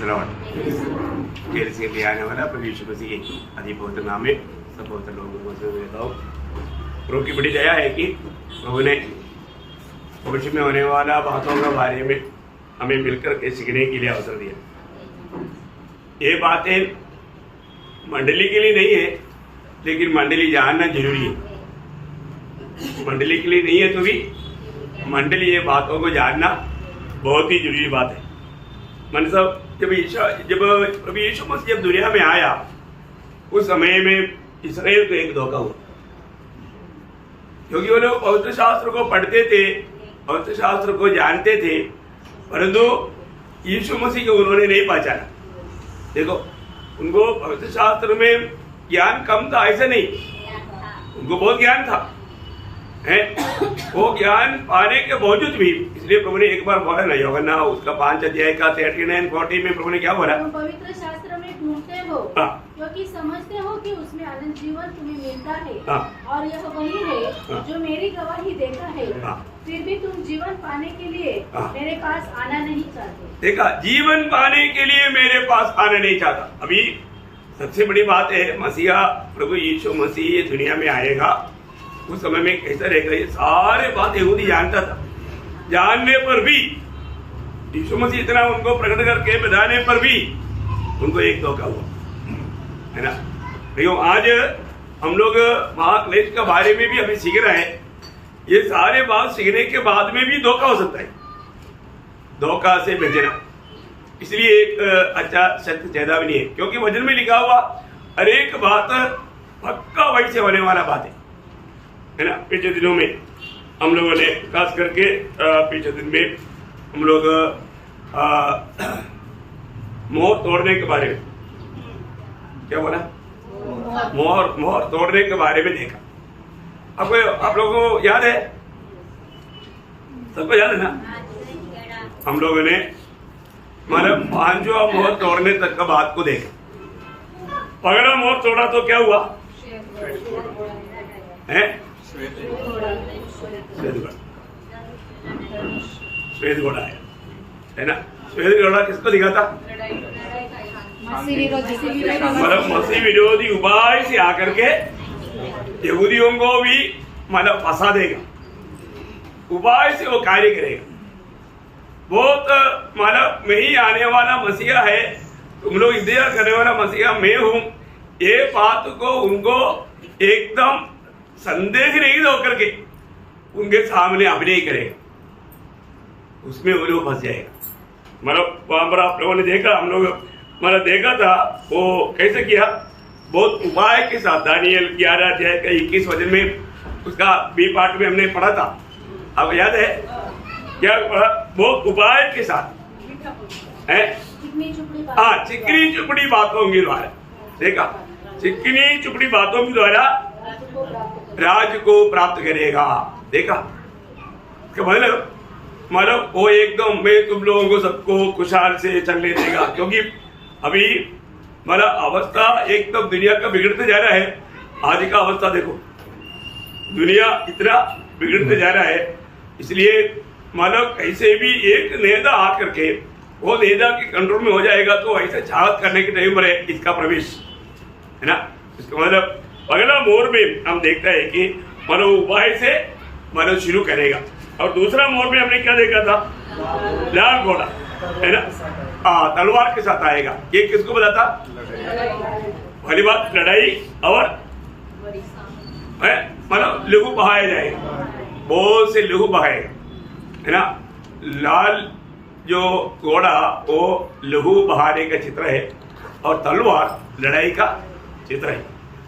से ले आने वाला प्रभु यीशु मसीह के अति पवित्र नाम में सब पवित्र लोगों को देता हूँ। प्रभु की बड़ी दया है कि प्रभु ने भविष्य में होने वाला बातों के बारे में हमें मिलकर के सीखने के लिए अवसर दिया। ये बातें मंडली के लिए नहीं है, लेकिन मंडली जानना जरूरी है। मंडली के लिए नहीं है तो भी मंडली ये बातों को जानना बहुत ही जरूरी बात है। मन सब जब प्रभु यीशु मसीह जब दुनिया में आया उस समय में इसराइल को एक धोखा हुआ, क्योंकि वो लोग पवित्र शास्त्र को पढ़ते थे, पवित्र शास्त्र को जानते थे, परंतु यीशु मसीह को उन्होंने नहीं पहचाना। देखो, उनको पवित्र शास्त्र में ज्ञान कम था ऐसा नहीं, उनको बहुत ज्ञान था है। वो ज्ञान पाने के बावजूद भी, इसलिए प्रभु ने एक बार बोला ना, यूहन्ना उसका 5 अध्याय का 39-40 में प्रभु ने क्या बोला? पवित्र शास्त्र में ढूंढते हो क्योंकि समझते हो कि उसमें अनंत जीवन तुम्हें मिलता है, और यह वही है जो मेरी गवाही देता है। फिर भी तुम जीवन पाने के लिए मेरे पास आना नहीं चाहते। देखा, जीवन पाने के लिए मेरे पास आना नहीं चाहता। अभी सबसे बड़ी बात है, मसीहा प्रभु यीशु मसीह दुनिया में आएगा, उस समय में कैसा रहेगा ये सारे बात यहूदी जानता था। जानने पर भी यीशु मसीह इतना उनको प्रकट करके बताने पर भी उनको एक धोखा हुआ, है ना। देखो, आज हम लोग महाक्लेश के बारे में भी अभी सीख रहे हैं। ये सारे बात सीखने के बाद में भी धोखा हो सकता है, धोखा से बचना। इसलिए एक अच्छा सत्य चेतावनी है, क्योंकि वचन में लिखा हुआ हर एक बात पक्का वैसे होने वाला बात है ना। पिछले दिनों में हम लोगों ने खास करके पिछले दिन में हम लोग मोहर तोड़ने के बारे में, क्या बोला, मोहर तोड़ने के बारे में देखा। आपको, आप लोगों को याद है? सबको याद है ना? हम लोगों ने मतलब 5वां मोहर तोड़ने तक का बात को देखा। पहला मोहर तोड़ा तो क्या हुआ है? श्वेत घोड़ा आया, है ना। श्वेत घोड़ा किसको दिखाता? मतलब मसीह विरोधी उपाय से आकर के यहूदियों को भी मतलब फंसा देगा, उपाय से वो कार्य करेगा। बहुत मतलब मैं ही आने वाला मसीहा है, तुम लोग इंतजार करने वाला मसीहा मैं हूं, ये बात को उनको एकदम संदेह नहीं दो करके उनके सामने अभिनय करेगा, उसमें वो लोग फंस जाएगा। मतलब वहां पर आप लोगों ने देखा, हम लोग मतलब देखा था वो कैसे किया, बहुत उपाय के साथ। दानियल 11 अध्याय का 21 वचन में उसका बी पार्ट में हमने पढ़ा था, आपको याद है क्या पढ़ा? बहुत उपाय के साथ है, हाँ, चिकनी चुपड़ी बातों के द्वारा। देखा, चिकनी चुपड़ी बातों के द्वारा राज को प्राप्त करेगा। देखा, मतलब वो एकदम मैं तुम लोगों को सबको खुशहाल से चलने देगा, क्योंकि अभी मतलब अवस्था एकदम दुनिया का बिगड़ते जा रहा है। आज का अवस्था देखो, दुनिया इतना बिगड़ते जा रहा है, इसलिए मतलब कैसे भी एक नेता आकर के वो नेता के कंट्रोल में हो जाएगा तो ऐसे चाहत करने के टाइम पर है इसका प्रवेश, है ना। इसका मतलब अगला मोड़ में हम देखते हैं कि मानो उपाय से मानो शुरू करेगा। और दूसरा मोड़ में हमने क्या देखा था? लाल घोड़ा, है ना, तलवार के साथ आएगा। ये किसको बताता? पहली बात लड़ाई और मानो लहू बहाया जाएगा, बहुत से लहू बहाएगा, है ना। लाल जो घोड़ा वो लहू बहाने का चित्र है और तलवार लड़ाई का चित्र है।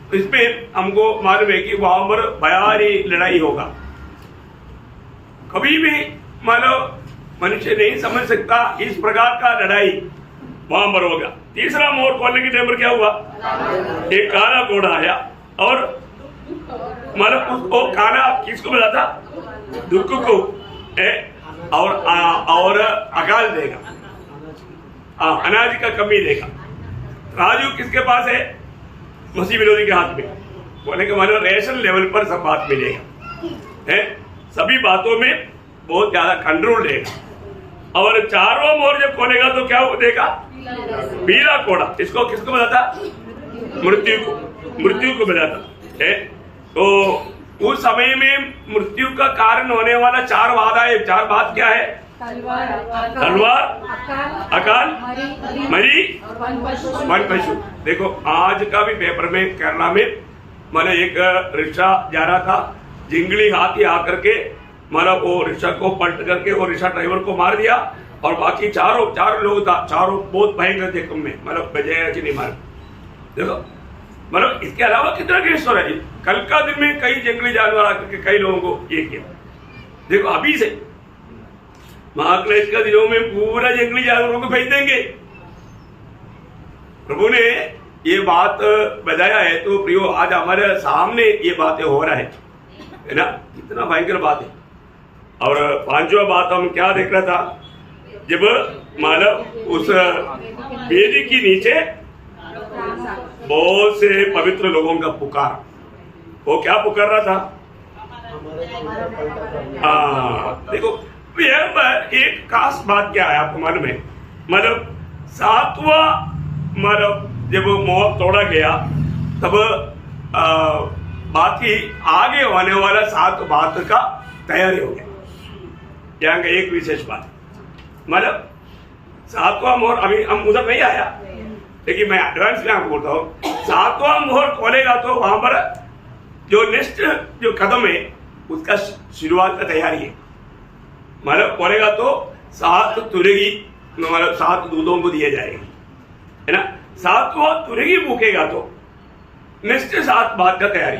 तो इसमें हमको मालूम है कि वहां पर भयारी लड़ाई होगा। कभी भी मानो मनुष्य नहीं समझ सकता इस प्रकार का लड़ाई वहां पर होगा। तीसरा मोड़ खोलने के टाइम पर क्या हुआ? एक काला घोड़ा आया और मतलब उसको काला किसको बताता? दुख को और अकाल देगा, अनाज का कमी देगा। राजू किसके पास है? मसीह विरोधी के हाथ में। बोले कि मानो रेशन लेवल पर सब बात मिलेगा, है, सभी बातों में बहुत ज्यादा कंट्रोल रहेगा। और चारों मोर जब खोलेगा तो क्या देखा? पीला कोड़ा। इसको किसको बताता? मृत्यु को, मृत्यु को बताता है। तो उस समय में मृत्यु का कारण होने वाला 4 बाधा है। 4 बात क्या है? तलवार, अकाल, मरी, वन पशु। देखो आज का भी पेपर में केरला में मैंने एक रिक्शा जा रहा था, जिंगली हाथी आकर के मतलब वो रिक्शा को पलट करके वो रिक्शा ड्राइवर को मार दिया और बाकी चार लोग था, चारों बहुत भयंकर थे तुम में, मतलब बजाय कि नहीं मार। देखो मतलब इसके अलावा कितना केस हो रहा है। कल का दिन में कई जंगली जानवर आकर के कई लोगों को ये किया। देखो अभी से महाक्लेश का दिनों में पूरा जंगली जानवरों को भेज देंगे। प्रभु ने ये बात बताया है तो प्रियो आज हमारे सामने ये बातें हो रहा है ना, कितना भयंकर बात है। और 5वां बात हम क्या देख रहा था, जब मानव उस वेदी के नीचे बहुत से पवित्र लोगों का पुकार, वो क्या पुकार रहा था? देखो यहाँ पर एक खास बात क्या है आपको मालूम है, मतलब 7वां मतलब जब मोह तोड़ा गया तब बाकी आगे होने वाला 7 बात का तैयारी हो गया। यहाँ का एक विशेष बात मतलब 7वां मोहर अभी हम उधर नहीं आया, लेकिन मैं एडवांस में आपको बोलता हूँ 7वां मोहर खोलेगा तो वहां पर जो नेक्स्ट जो कदम है उसका शुरुआत का तैयारी है। मतलब खोलेगा तो 7 तुरगी मतलब 7 दूधों को दिए जाएंगे, है ना। 7वां तुरगी भूखेगा तो नेक्स्ट 7 बात का तैयारी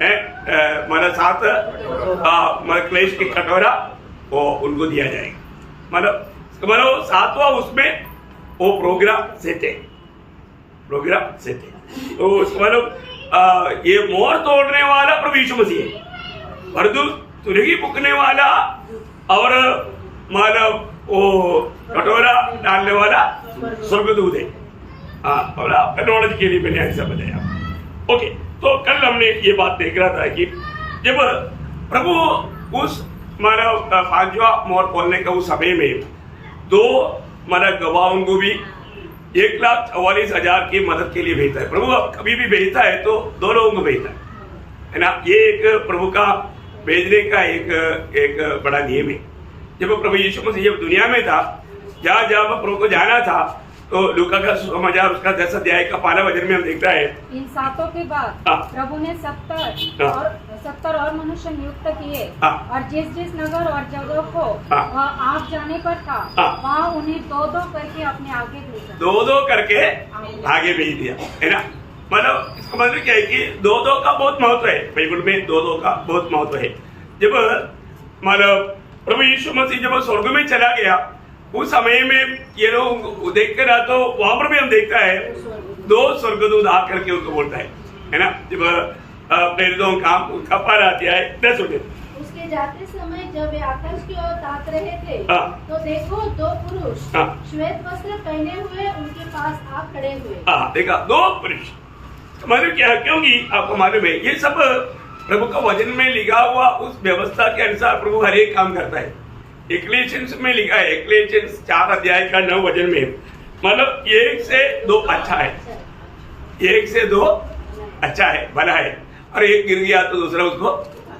है, मतलब 7 मतलब क्लेश की कटोरा वो उनको दिया जाएगा। मतलब 7वां उसमें वो प्रोग्राम सेट है, प्रोग्राम सेट है। तो मतलब ये मोहर तोड़ने वाला प्रभु यीशु मसीह है, परंतु तुरगी भूखने वाला और मतलब वो कटोरा डालने वाला स्वर्गदूत है। और आपका नॉलेज के लिए मैंने ऐसा बताया। ओके, तो कल हमने ये बात देख रहा था कि जब प्रभु उस मानव 5वां मोहर खोलने का उस समय में 2 मानव गवाहों को भी 1,44,000 की मदद के लिए भेजता है। प्रभु कभी भी भेजता है तो 2 लोगों को भेजता है ना। ये एक प्रभु का भेजने का एक बड़ा नियम है। जब प्रभु यीशु मसीह जब दुनिया में था, जहाँ जहाँ प्रभु को जाना था, तो लूका का सुसमाचार उसका 10 अध्याय का 5वां वचन में हम देखता है, इन 7 के बाद प्रभु ने 70 और मनुष्य नियुक्त किए और जिस नगर और जगह को आप जाने पर था वहाँ उन्हें 2-2 करके अपने आगे भेजा। 2-2 करके आगे भेज दिया, है ना। मतलब इसका मतलब क्या है कि 2-2 का बहुत महत्व है, बाइबल में 2-2 का बहुत महत्व है। जब मतलब प्रभु यीशु मसीह जब स्वर्ग में चला गया उस समय में ये लोग देख कर तो वहां पर भी हम देखता है 2 स्वर्गदूत आकर के उनको बोलता है ना। जब प्रेरितों का उनका 12 अध्याय 10 उसके जाते समय जब वे आकाश की ओर ताक रहे थे तो देखो 2 पुरुष श्वेत वस्त्र पहने हुए उनके पास आ खड़े हुए। देखा 2 पुरुष, मतलब क्या, क्योंकि आपको मालूम है ये सब प्रभु का वचन में लिखा हुआ उस व्यवस्था के अनुसार प्रभु हर एक काम करता है। इक्लेशियंस में लिखा है, इक्लेशियंस 4 अध्याय का 9 वचन में, मतलब 1 से 2 अच्छा है, 1 से 2 अच्छा है, भला है, और एक गिर गया तो दूसरा उसको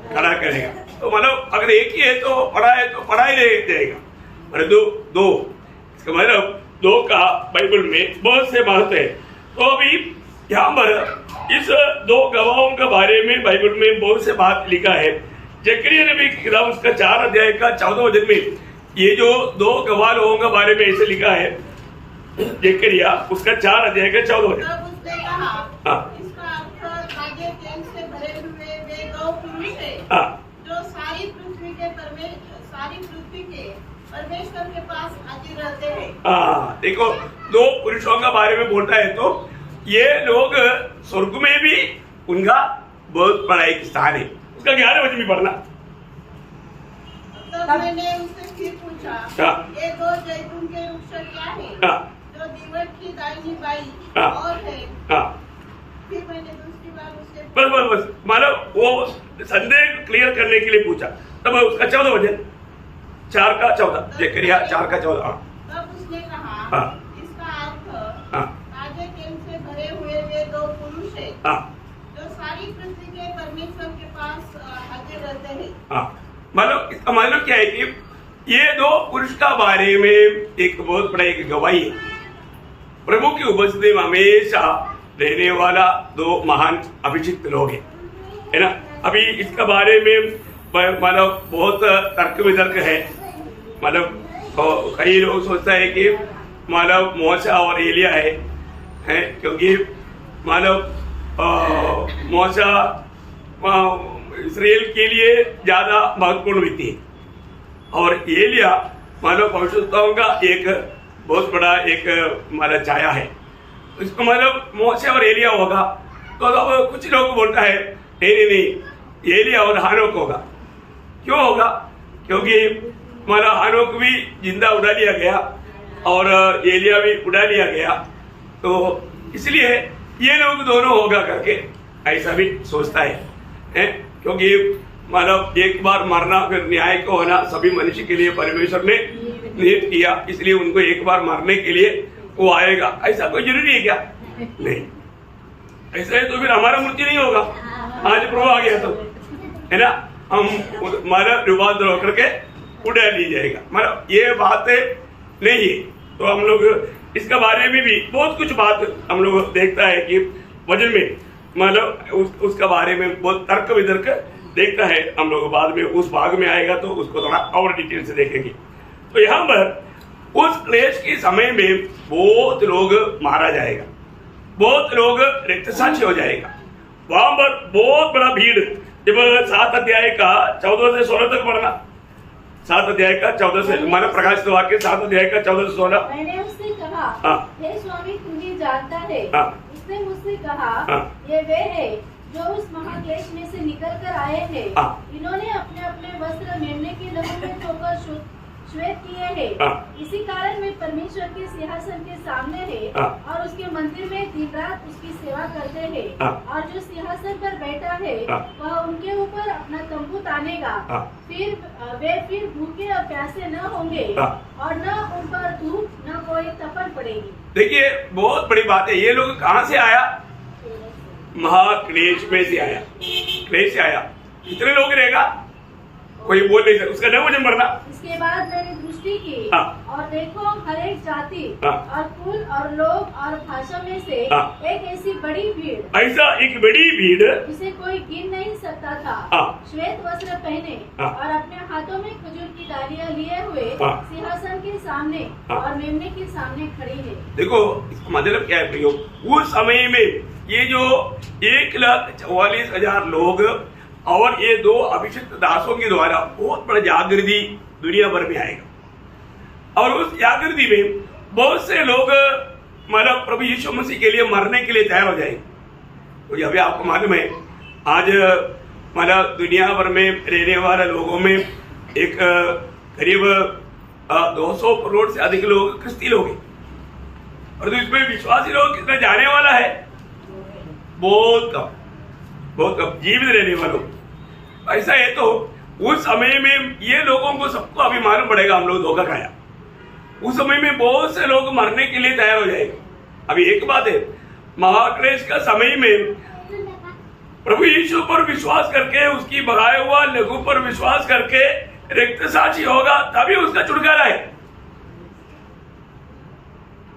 खड़ा करेगा। तो मतलब अगर एक ही है तो पढ़ा ही देगा, परंतु 2 इसका मतलब 2 का बाइबल में बहुत से महत्व है। तो अभी यहाँ पर इस 2 गवाहों के बारे में बाइबल में बहुत से बात लिखा है। जकरिया ने भी किताब उसका 4 अध्याय का 14 वचन में ये जो 2 गवाह लोगों के बारे में ऐसे लिखा है, जकरिया उसका 4 अध्याय का 14 वचन। जो सारी पृथ्वी के परमेश्वर के पास हाजिर रहते हैं। देखो 2 पुरुषों के बारे में बोलता है तो ये लोग स्वर्ग में भी उनका बहुत बड़ा एक स्थान है। उसका 11 वचन भी पढ़ना। तब मैंने उससे फिर पूछा, ये 2 जैतून के वृक्ष क्या है जो दीवट की दाहिनी बाई और है? फिर मैंने दूसरी बार उससे बस मतलब वो संदेह क्लियर करने के लिए पूछा। तब उसका 14 वचन 4:14 जकरिया 4:14। तब उसने कहा, हाँ। इसका अर्थ हाँ। ताजे तेल से भरे हुए वे 2 पुरुष हैं हाँ जो सारी पृथ्वी के परमेश्वर के पास हाजिर रहते हैं। हाँ, मतलब इसका मतलब क्या है कि ये 2 पुरुष का बारे में एक बहुत बड़ा एक गवाही है। प्रभु की उपस्थिति में हमेशा रहने वाला 2 महान अभिषिक्त लोग हैं, है ना। अभी इसके बारे में मतलब बहुत तर्क वितर्क है। मतलब कई लोग सोचता है कि मतलब मूसा और एलिया है क्योंकि मतलब मूसा इस्राएल के लिए ज्यादा महत्वपूर्ण व्यक्ति है और एलिया मतलब भविष्यवक्ताओं का एक बहुत बड़ा एक मतलब छाया है। इसको मतलब मूसा और एलिया होगा तो अब कुछ लोग बोलता है नहीं एलिया और हानोक होगा। क्यों होगा? क्योंकि मतलब हानोक भी जिंदा उड़ा लिया गया और एलिया भी उड़ा लिया गया, तो इसलिए ये लोग दोनों होगा करके ऐसा भी सोचता है क्योंकि मतलब एक बार मरना फिर न्याय को होना सभी मनुष्य के लिए परमेश्वर ने नियत किया, इसलिए उनको एक बार मरने के लिए वो आएगा। ऐसा कोई जरूरी है क्या? नहीं, ऐसा है तो फिर हमारा मृत्यु नहीं होगा। आज प्रभु आ गया तो है ना, हम हमारा रूपांतर होकर के उड़ा ली जाएगा। मतलब ये बातें नहीं है तो हम लोग इसके बारे में भी बहुत कुछ बात हम लोग देखता है कि वचन में मतलब उसका बारे में बहुत तर्क वितर्क देखता है। हम लोग बाद में उस भाग में आएगा तो उसको थोड़ा और डिटेल से देखेंगे। तो यहाँ पर उस क्लेश के समय में बहुत लोग मारा जाएगा, बहुत लोग रक्तसाक्षी हो जाएगा। वहां पर बहुत बड़ा भीड़, जब 7 अध्याय का 14 से 16 तक पढ़ना, 7 अध्याय का 14 से माना प्रकाशित वाक्य 7 अध्याय का 14 से 16। मैंने उससे कहा, हे स्वामी तू ही जानता है। उसने मुझसे कहा, ये वे है जो उस महाक्लेश में से निकल कर आए हैं। इन्होंने अपने अपने वस्त्र मेमने के लहू में धोकर श्वेत किए हैं। इसी कारण वे परमेश्वर के सिंहासन के सामने है और उसके मंदिर में दिन रात उसकी सेवा करते हैं। और जो सिंहासन पर बैठा है वह उनके ऊपर अपना तंबू तानेगा। फिर वे भूखे और प्यासे न होंगे और न उन पर धूप न कोई तपन पड़ेगी। देखिए बहुत बड़ी बात है। ये लोग कहाँ से आया? महाक्लेश में से आया, क्लेश से आया। कितने लोग रहेगा कोई बोल नहीं सकता, उसका नाम मुझे मरना। इसके बाद मैंने दृष्टि की और देखो हर एक जाति और कुल और लोग और भाषा में से एक ऐसी बड़ी भीड़, ऐसा एक बड़ी भीड़ जिसे कोई गिन नहीं सकता था, श्वेत वस्त्र पहने और अपने हाथों में खजूर की डालियां लिए हुए सिंहासन के सामने और मेमने के सामने खड़ी है। देखो इसका मतलब क्या है प्रियो? उस समय में ये जो 1,44,000 लोग और ये 2 अभिषिक्त दासों के द्वारा बहुत बड़ा जागृति दुनिया भर में आएगा और उस जागृति में बहुत से लोग मतलब प्रभु यीशु मसीह के लिए मरने के लिए तैयार हो जाएंगे। तो अभी आपको मालूम है आज मतलब दुनिया भर में रहने वाले लोगों में एक करीब 200 करोड़ से अधिक लोग क्रिस्ती लोग हैं और तो इसमें विश्वासी लोग कितना जाने वाला है? बहुत कम जीवित रहने वालों। ऐसा है तो उस समय में ये लोगों को सबको अभी मालूम पड़ेगा हम लोग धोखा खाया। उस समय में बहुत से लोग मरने के लिए तैयार हो जाएंगे। अभी एक बात है, महाक्लेश का समय में प्रभु यीशु पर विश्वास करके उसकी बगाया हुआ लघु पर विश्वास करके रक्तसाक्षी होगा तभी उसका छुटकारा है,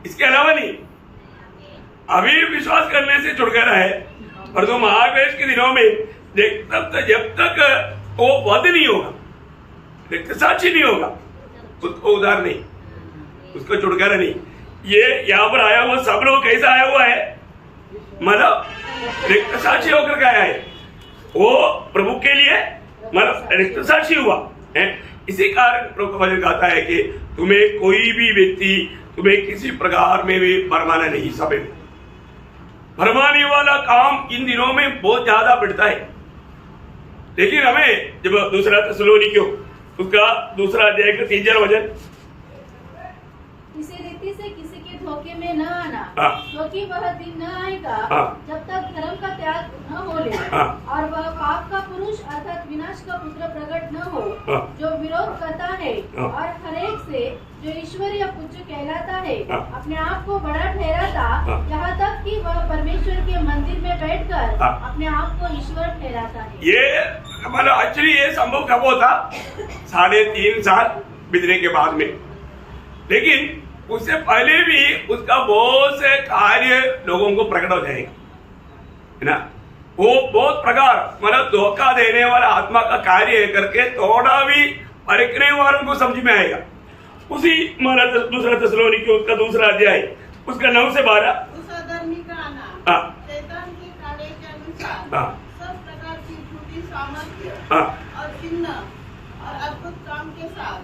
इसके अलावा नहीं। अभी विश्वास करने से छुटकारा है और तो महाक्लेश के दिनों में जब तक वो वध नहीं होगा, रक्तसाक्षी नहीं होगा, उसको उधार नहीं, उसको छुटकारा नहीं। ये यहाँ पर आया हुआ सब लोग कैसा आया हुआ है? मतलब रक्तसाक्षी होकर के आया है, वो प्रभु के लिए मतलब रक्तसाक्षी हुआ है। इसी कारण प्रभु का वचन कहता है कि तुम्हें कोई भी व्यक्ति तुम्हें किसी प्रकार में भी भरमाना नहीं। सभी भरमाने वाला काम इन दिनों में बहुत ज्यादा बढ़ता है। लेकिन हमें जब दूसरा थिस्सलुनीकियों उसका 2 अध्याय का 3 वचन, इसी रीति से किसी के धोखे धोखे में न आना, क्योंकि वह दिन न आएगा जब तक धर्म का त्याग न हो ले और वह पाप का पुरुष अर्थात विनाश का पुत्र प्रकट न हो, जो विरोध करता है और हरेक से जो ईश्वर या पूज्य कहलाता है अपने आप को बड़ा ठहराता, यहाँ तक कि वह परमेश्वर के मंदिर में बैठकर अपने आप को ईश्वर ठहराता है। ये मतलब एक्चुअली ये संभव कब होता? 3.5 साल बीतने के बाद में। लेकिन उससे पहले भी उसका बहुत से कार्य लोगों को प्रकट हो जाएगा, है ना। वो बहुत प्रकार मतलब धोखा देने वाला आत्मा का कार्य करके थोड़ा भी परखने वालों को समझ में आएगा। उसी हमारा दूसरा थेसलोनिकी उसका दूसरा अध्याय उसका 9 से 12 उस अधर्मी का आना शैतान के कार्य के अनुसार सब प्रकार की झूठी सामर्थ्य और चिन्ह और अद्भुत काम के साथ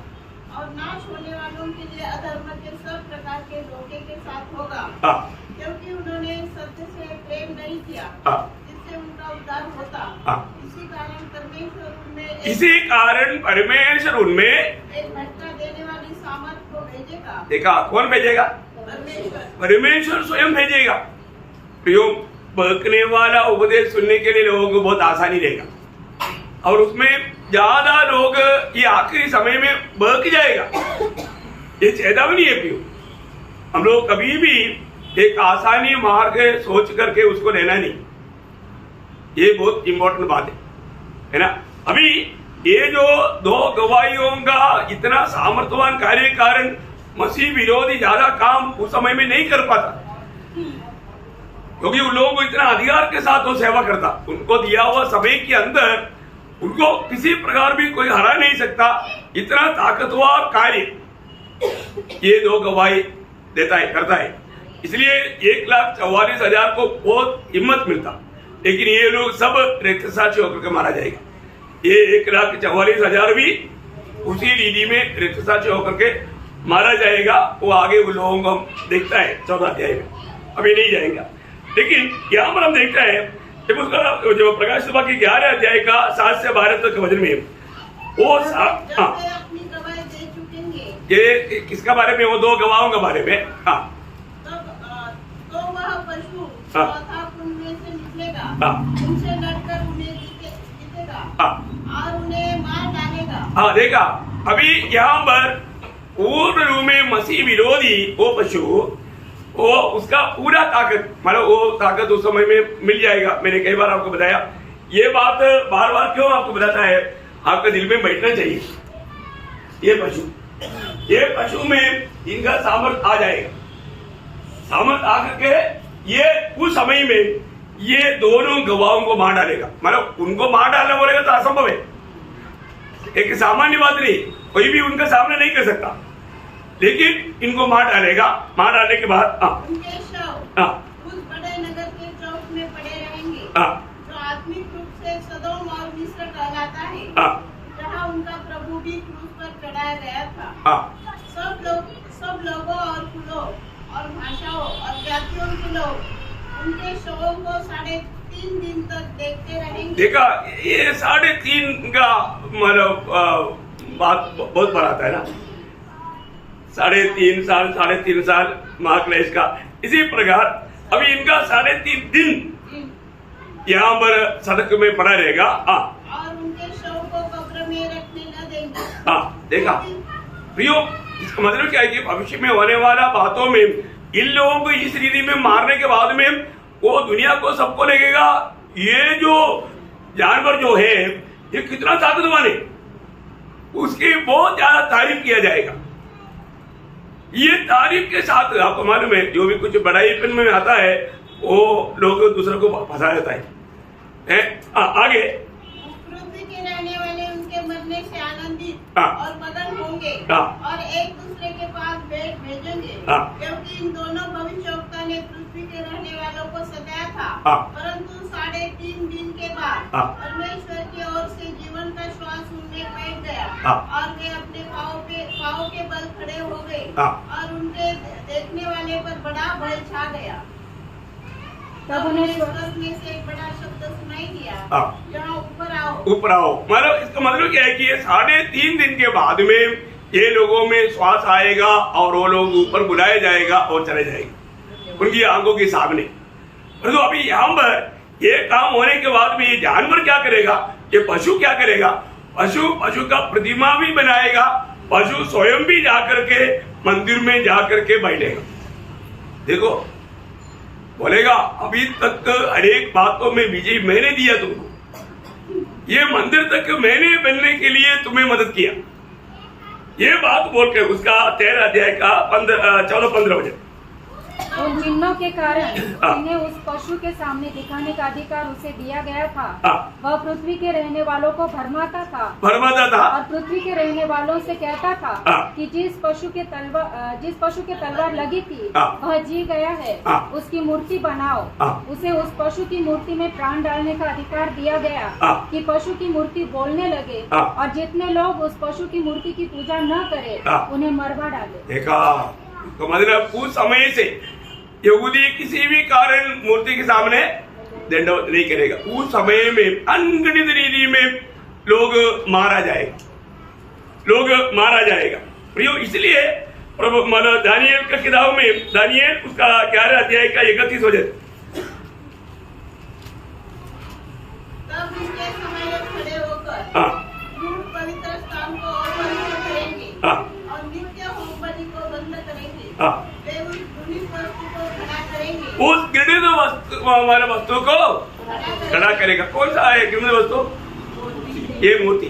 और नाश होने वालों के लिए अधर्म के सब प्रकार के धोखे के साथ होगा, क्योंकि उन्होंने सत्य से प्रेम नहीं किया जिससे उनका उद्धार होता। इसी कारण परमेश्वर उनमें एक भटका देने वाली सामर्थ को भेजेगा। देखा कौन भेजेगा? परमेश्वर स्वयं भेजेगा। प्रियो, बहकने वाला उपदेश सुनने के लिए लोगों को बहुत आसानी रहेगा और उसमें ज्यादा लोग ये आखिरी समय में बहक जाएगा। ये चेतावनी है प्रियो, हम लोग कभी भी एक आसानी मार्ग सोच करके उसको लेना नहीं, ये बहुत इंपॉर्टेंट बात है ना। अभी ये जो 2 गवाहियों का इतना सामर्थ्यवान कार्य के कारण मसीह विरोधी ज्यादा काम उस समय में नहीं कर पाता, क्योंकि उन लोगों को इतना अधिकार के साथ वो सेवा करता। उनको दिया हुआ समय के अंदर उनको किसी प्रकार भी कोई हरा नहीं सकता। इतना ताकतवर कार्य ये 2 गवाही देता है, करता है। इसलिए 1,44,000 को बहुत हिम्मत मिलता, लेकिन ये लोग सब रक्तसाक्षी होकर के मारा जाएगा। ये 1,44,000 भी उसी रीति में रक्तसाक्षी होकर के मारा जाएगा। वो आगे उन लोगों को हम देखता है 14 अध्याय में, अभी नहीं जाएगा। लेकिन यहाँ पर हम देखता है जब उसका जो प्रकाश सभा की 11 अध्याय का 7 से 12 तक वचन में वो अपनी गवाही दे चुकेंगे। ये किसका बारे में? वो 2 गवाहों के बारे में। तो वह पशु चौथा कुंड में से निकलेगा, उनसे लड़कर उन्हें जीतेगा और उन्हें मार डालेगा। देखा, अभी यहाँ पर पूर्ण रूप में मसीह विरोधी वो पशु, वो उसका पूरा ताकत मतलब वो ताकत उस समय में मिल जाएगा। मैंने कई बार आपको बताया, ये बात बार बार क्यों आपको बताता है, आपके दिल में बैठना चाहिए। ये पशु में इनका सामर्थ आ जाएगा, सामर्थ आकर के ये उस समय में ये दोनों गवाहों को मार डालेगा। मतलब उनको मार डालना बोलेगा तो असंभव है, एक सामान्य बात नहीं, कोई भी उनका सामना नहीं कर सकता, लेकिन इनको मार डालेगा। मार डालने के बाद उनके शव उस बड़े नगर के चौक में पड़े रहेंगे, जो आत्मिक रूप से सदोम और मिस्र कहलाता है, जहाँ उनका प्रभु भी क्रूस पर चढ़ाया गया था। सब लोगों और कुलों और भाषाओं और जातियों के लोग उनके शवों को 3.5 दिन तक देखते रहेंगे। देखा, ये 3.5 का मतलब बात बहुत बड़ा आता है ना। 3.5 साल महाक्लेश का। इसी प्रकार अभी इनका 3.5 दिन यहाँ पर सड़क में पड़ा रहेगा। और उनके शव को कब्र में रखने न देंगे। देखा प्रियो, इसका मतलब क्या है कि भविष्य में होने वाला बातों में इन लोगों को इस रीति में मारने के बाद में वो दुनिया को सबको लगेगा ये जो जानवर जो है ये कितना ताकतवान है, उसकी बहुत ज्यादा तारीफ किया जाएगा। ये तारीफ के साथ आपको मालूम है जो भी कुछ बड़ाईपन में आता है वो लोग दूसरे को फंसा देता है। आगे पृथ्वी के रहने वाले उनके मरने से आनंदित और मगन होंगे और एक दूसरे के पास भेंट भेजेंगे, क्योंकि इन दोनों भविष्यवक्ता ने पृथ्वी के रहने वालों को सताया था। परंतु 3.5 दिन के बाद परमेश्वर की ओर से जीवन का श्वास उनमें बैठ गया और वे अपने पाँव के बल खड़े हो गए और उनके देखने वाले पर बड़ा भय छा गया। तब उन्हें स्वर्ग में से एक बड़ा शब्द सुनाई दिया, यहाँ ऊपर आओ। मतलब इसका मतलब क्या है कि ये 3.5 दिन के बाद में ये लोगों में श्वास आएगा और वो लोग ऊपर बुलाया जाएगा और चले जाएंगे उनकी आंखों के सामने। तो अभी यहाँ पर ये काम होने के बाद में ये जानवर क्या करेगा, ये पशु क्या करेगा? पशु का प्रतिमा भी बनाएगा, पशु स्वयं भी जाकर के मंदिर में जाकर के बैठेगा। देखो बोलेगा अभी तक अनेक बातों में विजय मैंने दिया तुमको, ये मंदिर तक मैंने बनने के लिए तुम्हें मदद किया। ये बात बोल के उसका 13 अध्याय का 14-15 वचन। उन चिन्हों के कारण जिन्हें उस पशु के सामने दिखाने का अधिकार उसे दिया गया था, वह पृथ्वी के रहने वालों को भरमाता था और पृथ्वी के रहने वालों से कहता था कि जिस पशु के तलवार लगी थी वह जी गया है, उसकी मूर्ति बनाओ। उसे उस पशु की मूर्ति में प्राण डालने का अधिकार दिया गया कि पशु की मूर्ति बोलने लगे और जितने लोग उस पशु की मूर्ति की पूजा न करे उन्हें मरवा डाले। देखा तो मतलब उस समय से यहूदी किसी भी कारण मूर्ति के सामने दंडवत नहीं करेगा। उस समय में अनगिनत रीति में लोग मारा जाएगा। प्रियो इसलिए प्रभु दानियल का किताब में दानियल उसका 11 अध्याय का 31 वचन। तब इसके समय खड़े होकर पवित्र स्थान को और पवित्र करेंगे और नित्य होम बलि को बंद करेंगे। वे उस घृणित वस्तु को खड़ा करेंगे, उस घृणित वस्तु को खड़ा करेगा। कौन सा है घृणित वस्तु? ये मूर्ति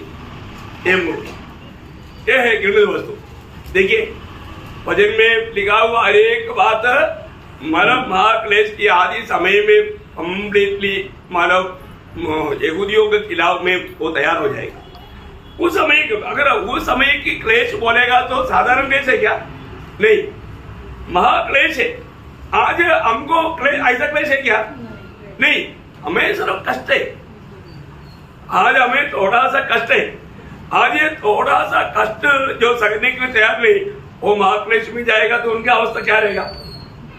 ये है घृणित वस्तु। देखिए भजन में लिखा हुआ हर एक बात मानव महाक्लेश की आदि समय में कम्प्लीटली मानव यहूदियों के खिलाफ में वो तैयार हो जाएगा। उस समय अगर उस समय की क्लेश बोलेगा तो साधारण क्लेश है क्या? नहीं, महाक्लेश है। आज हमको ऐसा क्लेश है क्या? नहीं, हमें सिर्फ कष्ट है। आज हमें थोड़ा सा कष्ट है। आज ये थोड़ा सा कष्ट जो सहने के लिए तैयार नहीं, वो महाक्लेश में जाएगा तो उनकी अवस्था क्या रहेगा?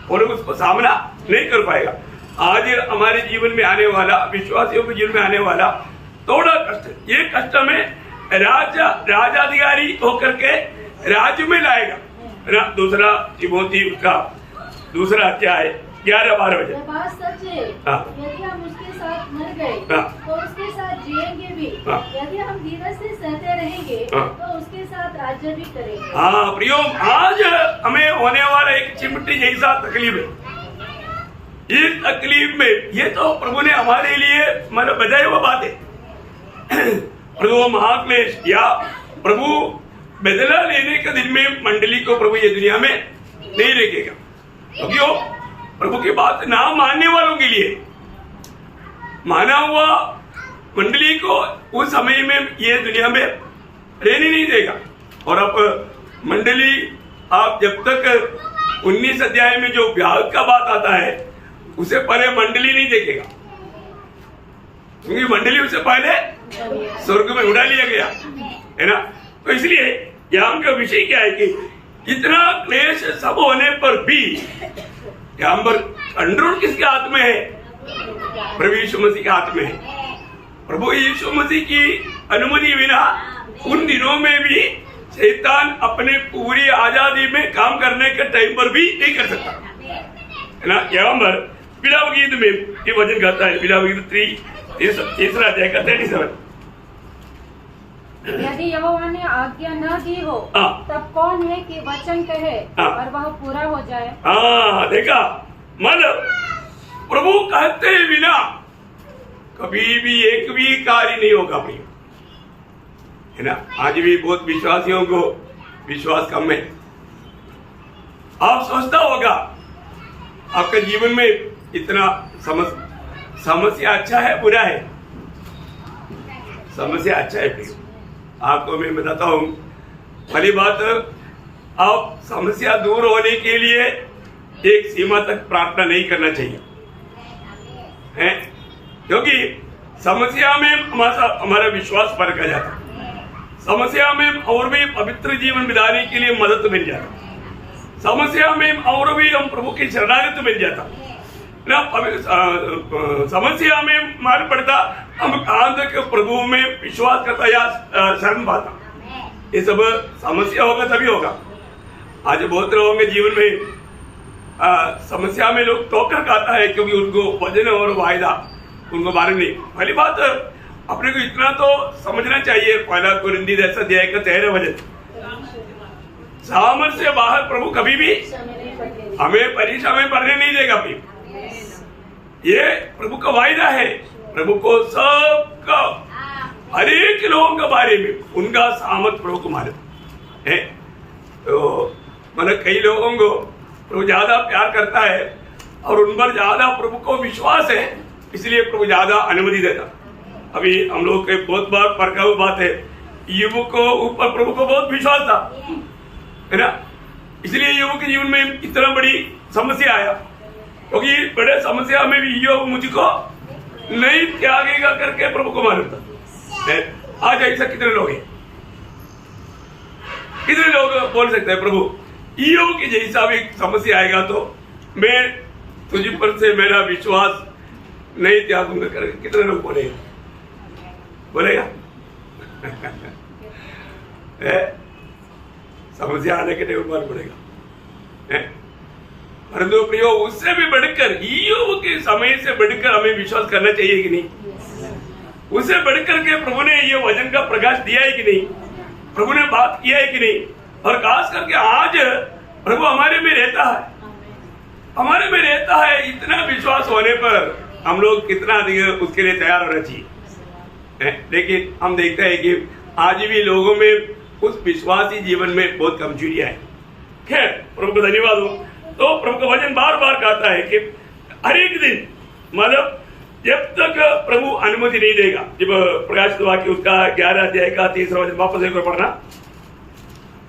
वो लोग उसको सामना नहीं कर पाएगा। आज हमारे जीवन में आने वाला, विश्वासियों के जीवन में आने वाला थोड़ा कष्ट, ये कष्ट में राजाधिकारी होकर के राज्य में लाएगा। दूसरा तिमोथी उसका दूसरा अध्याय 11-12 वचन। बात सच है, यदि हम उसके साथ मर गए तो उसके साथ जिएंगे भी, यदि हम धीरज से सहते रहेंगे तो उसके साथ राज्य भी करेंगे। हाँ प्रियो, आज हमें होने वाला एक चिमटी जैसा तकलीफ है। इस तकलीफ में ये तो प्रभु ने हमारे लिए मतलब बजाय हुआ बात है। प्रभु महाक्लेश या प्रभु बदला लेने के दिन में मंडली को प्रभु ये दुनिया में नहीं रखेगा, क्योंकि वो प्रभु की बात ना मानने वालों के लिए माना हुआ मंडली को उस समय में ये दुनिया में रहने नहीं देगा। और अब मंडली आप जब तक 19 अध्याय में जो ब्याह का बात आता है उसे पहले मंडली नहीं देखेगा, क्योंकि मंडली उसे पहले स्वर्ग में उड़ा लिया गया है ना। तो इसलिए यहाँ का विषय क्या है कि इतना क्लेश सब होने पर भी यहाँ पर कंट्रोल किसके हाथ में है? प्रभु यीशु मसीह के हाथ में है। प्रभु यीशु मसीह की अनुमति बिना उन दिनों में भी शैतान अपने पूरी आजादी में काम करने के टाइम पर भी नहीं कर सकता है ना। यहाँ पर विलाप गीत में ये वचन कहता है, विलाप गीत 3 अध्याय का 37। यदि यहोवा ने आज्ञा न दी हो तब कौन है कि वचन कहे और वह पूरा हो जाए? देखा, मतलब प्रभु कहते बिना कभी भी एक भी कार्य नहीं होगा प्रिय, है ना। आज भी बहुत विश्वासियों को विश्वास कम है। आप सोचता होगा आपके जीवन में इतना समस्या अच्छा है बुरा है? समस्या अच्छा है प्रिय। आपको मैं बताता हूँ, पहली बात, आप समस्या दूर होने के लिए एक सीमा तक प्रार्थना नहीं करना चाहिए, हैं? क्योंकि समस्या में हमारा विश्वास परखा जाता है। समस्या में और भी पवित्र जीवन बिताने के लिए मदद मिल जाता। समस्या में और भी हम प्रभु की शरणागत मिल जाता ना। समस्या में मार पड़ता, हम कहां तक प्रभु में विश्वास करता या शरण पाता, ये सब समस्या होगा तभी होगा। आज बहुत लोगों के जीवन में समस्या में लोग ठोकर खाता है क्योंकि उनको वजन और वायदा उनको मालूम नहीं। पहली बात अपने को इतना तो समझना चाहिए, पहला कुरिन्दी 10 का 13 वजन, सामर्थ्य से बाहर प्रभु कभी भी हमें परीक्षा में पढ़ने नहीं देगा। ये प्रभु का वायदा है। प्रभु को सबका हर एक लोगों के बारे में उनका सामर्थ प्रभु को मालूम है। तो मतलब कई लोगों को प्रभु ज्यादा प्यार करता है और उन पर ज्यादा प्रभु को विश्वास है, इसलिए प्रभु ज्यादा अनुमति देता। अभी हम लोग के बहुत बार परखा हुआ बात है, युवक को ऊपर प्रभु को बहुत विश्वास था, है ना, इसलिए युवक के जीवन में इतना बड़ी समस्या आया, क्योंकि बड़े समस्या में भी युवक मुझको नहीं त्यागेगा करके प्रभु को मालूम था। आज ऐसा कितने लोग हैं, कितने लोग बोल सकते हैं प्रभु ईयोब की जैसा भी समस्या आएगा तो मैं तुझ पर से मेरा विश्वास नहीं त्यागूंगा करके कितने लोग बोलेगा समस्या आने के लिए ऊपर पड़ेगा। परंतु प्रियो उससे भी बढ़कर ईयोब के समय से बढ़कर हमें विश्वास करना चाहिए कि नहीं? उससे बढ़कर के प्रभु ने ये वचन का प्रकाश दिया है कि नहीं? प्रभु ने बात किया है कि नहीं? और खास करके आज प्रभु हमारे में रहता है, हमारे में रहता है। इतना विश्वास होने पर हम लोग कितना अधिक उसके लिए तैयार होना चाहिए। लेकिन हम देखते हैं कि आज भी लोगों में उस विश्वासी जीवन में बहुत कमजोरियां है। खैर प्रभु को धन्यवाद हो। तो प्रभु का वचन बार बार कहता है कि हर एक दिन मतलब जब तक प्रभु अनुमति नहीं देगा, जब प्रकाशित वाक्य उसका 11 अध्याय का 3 वचन वापस एक बार पढ़ना।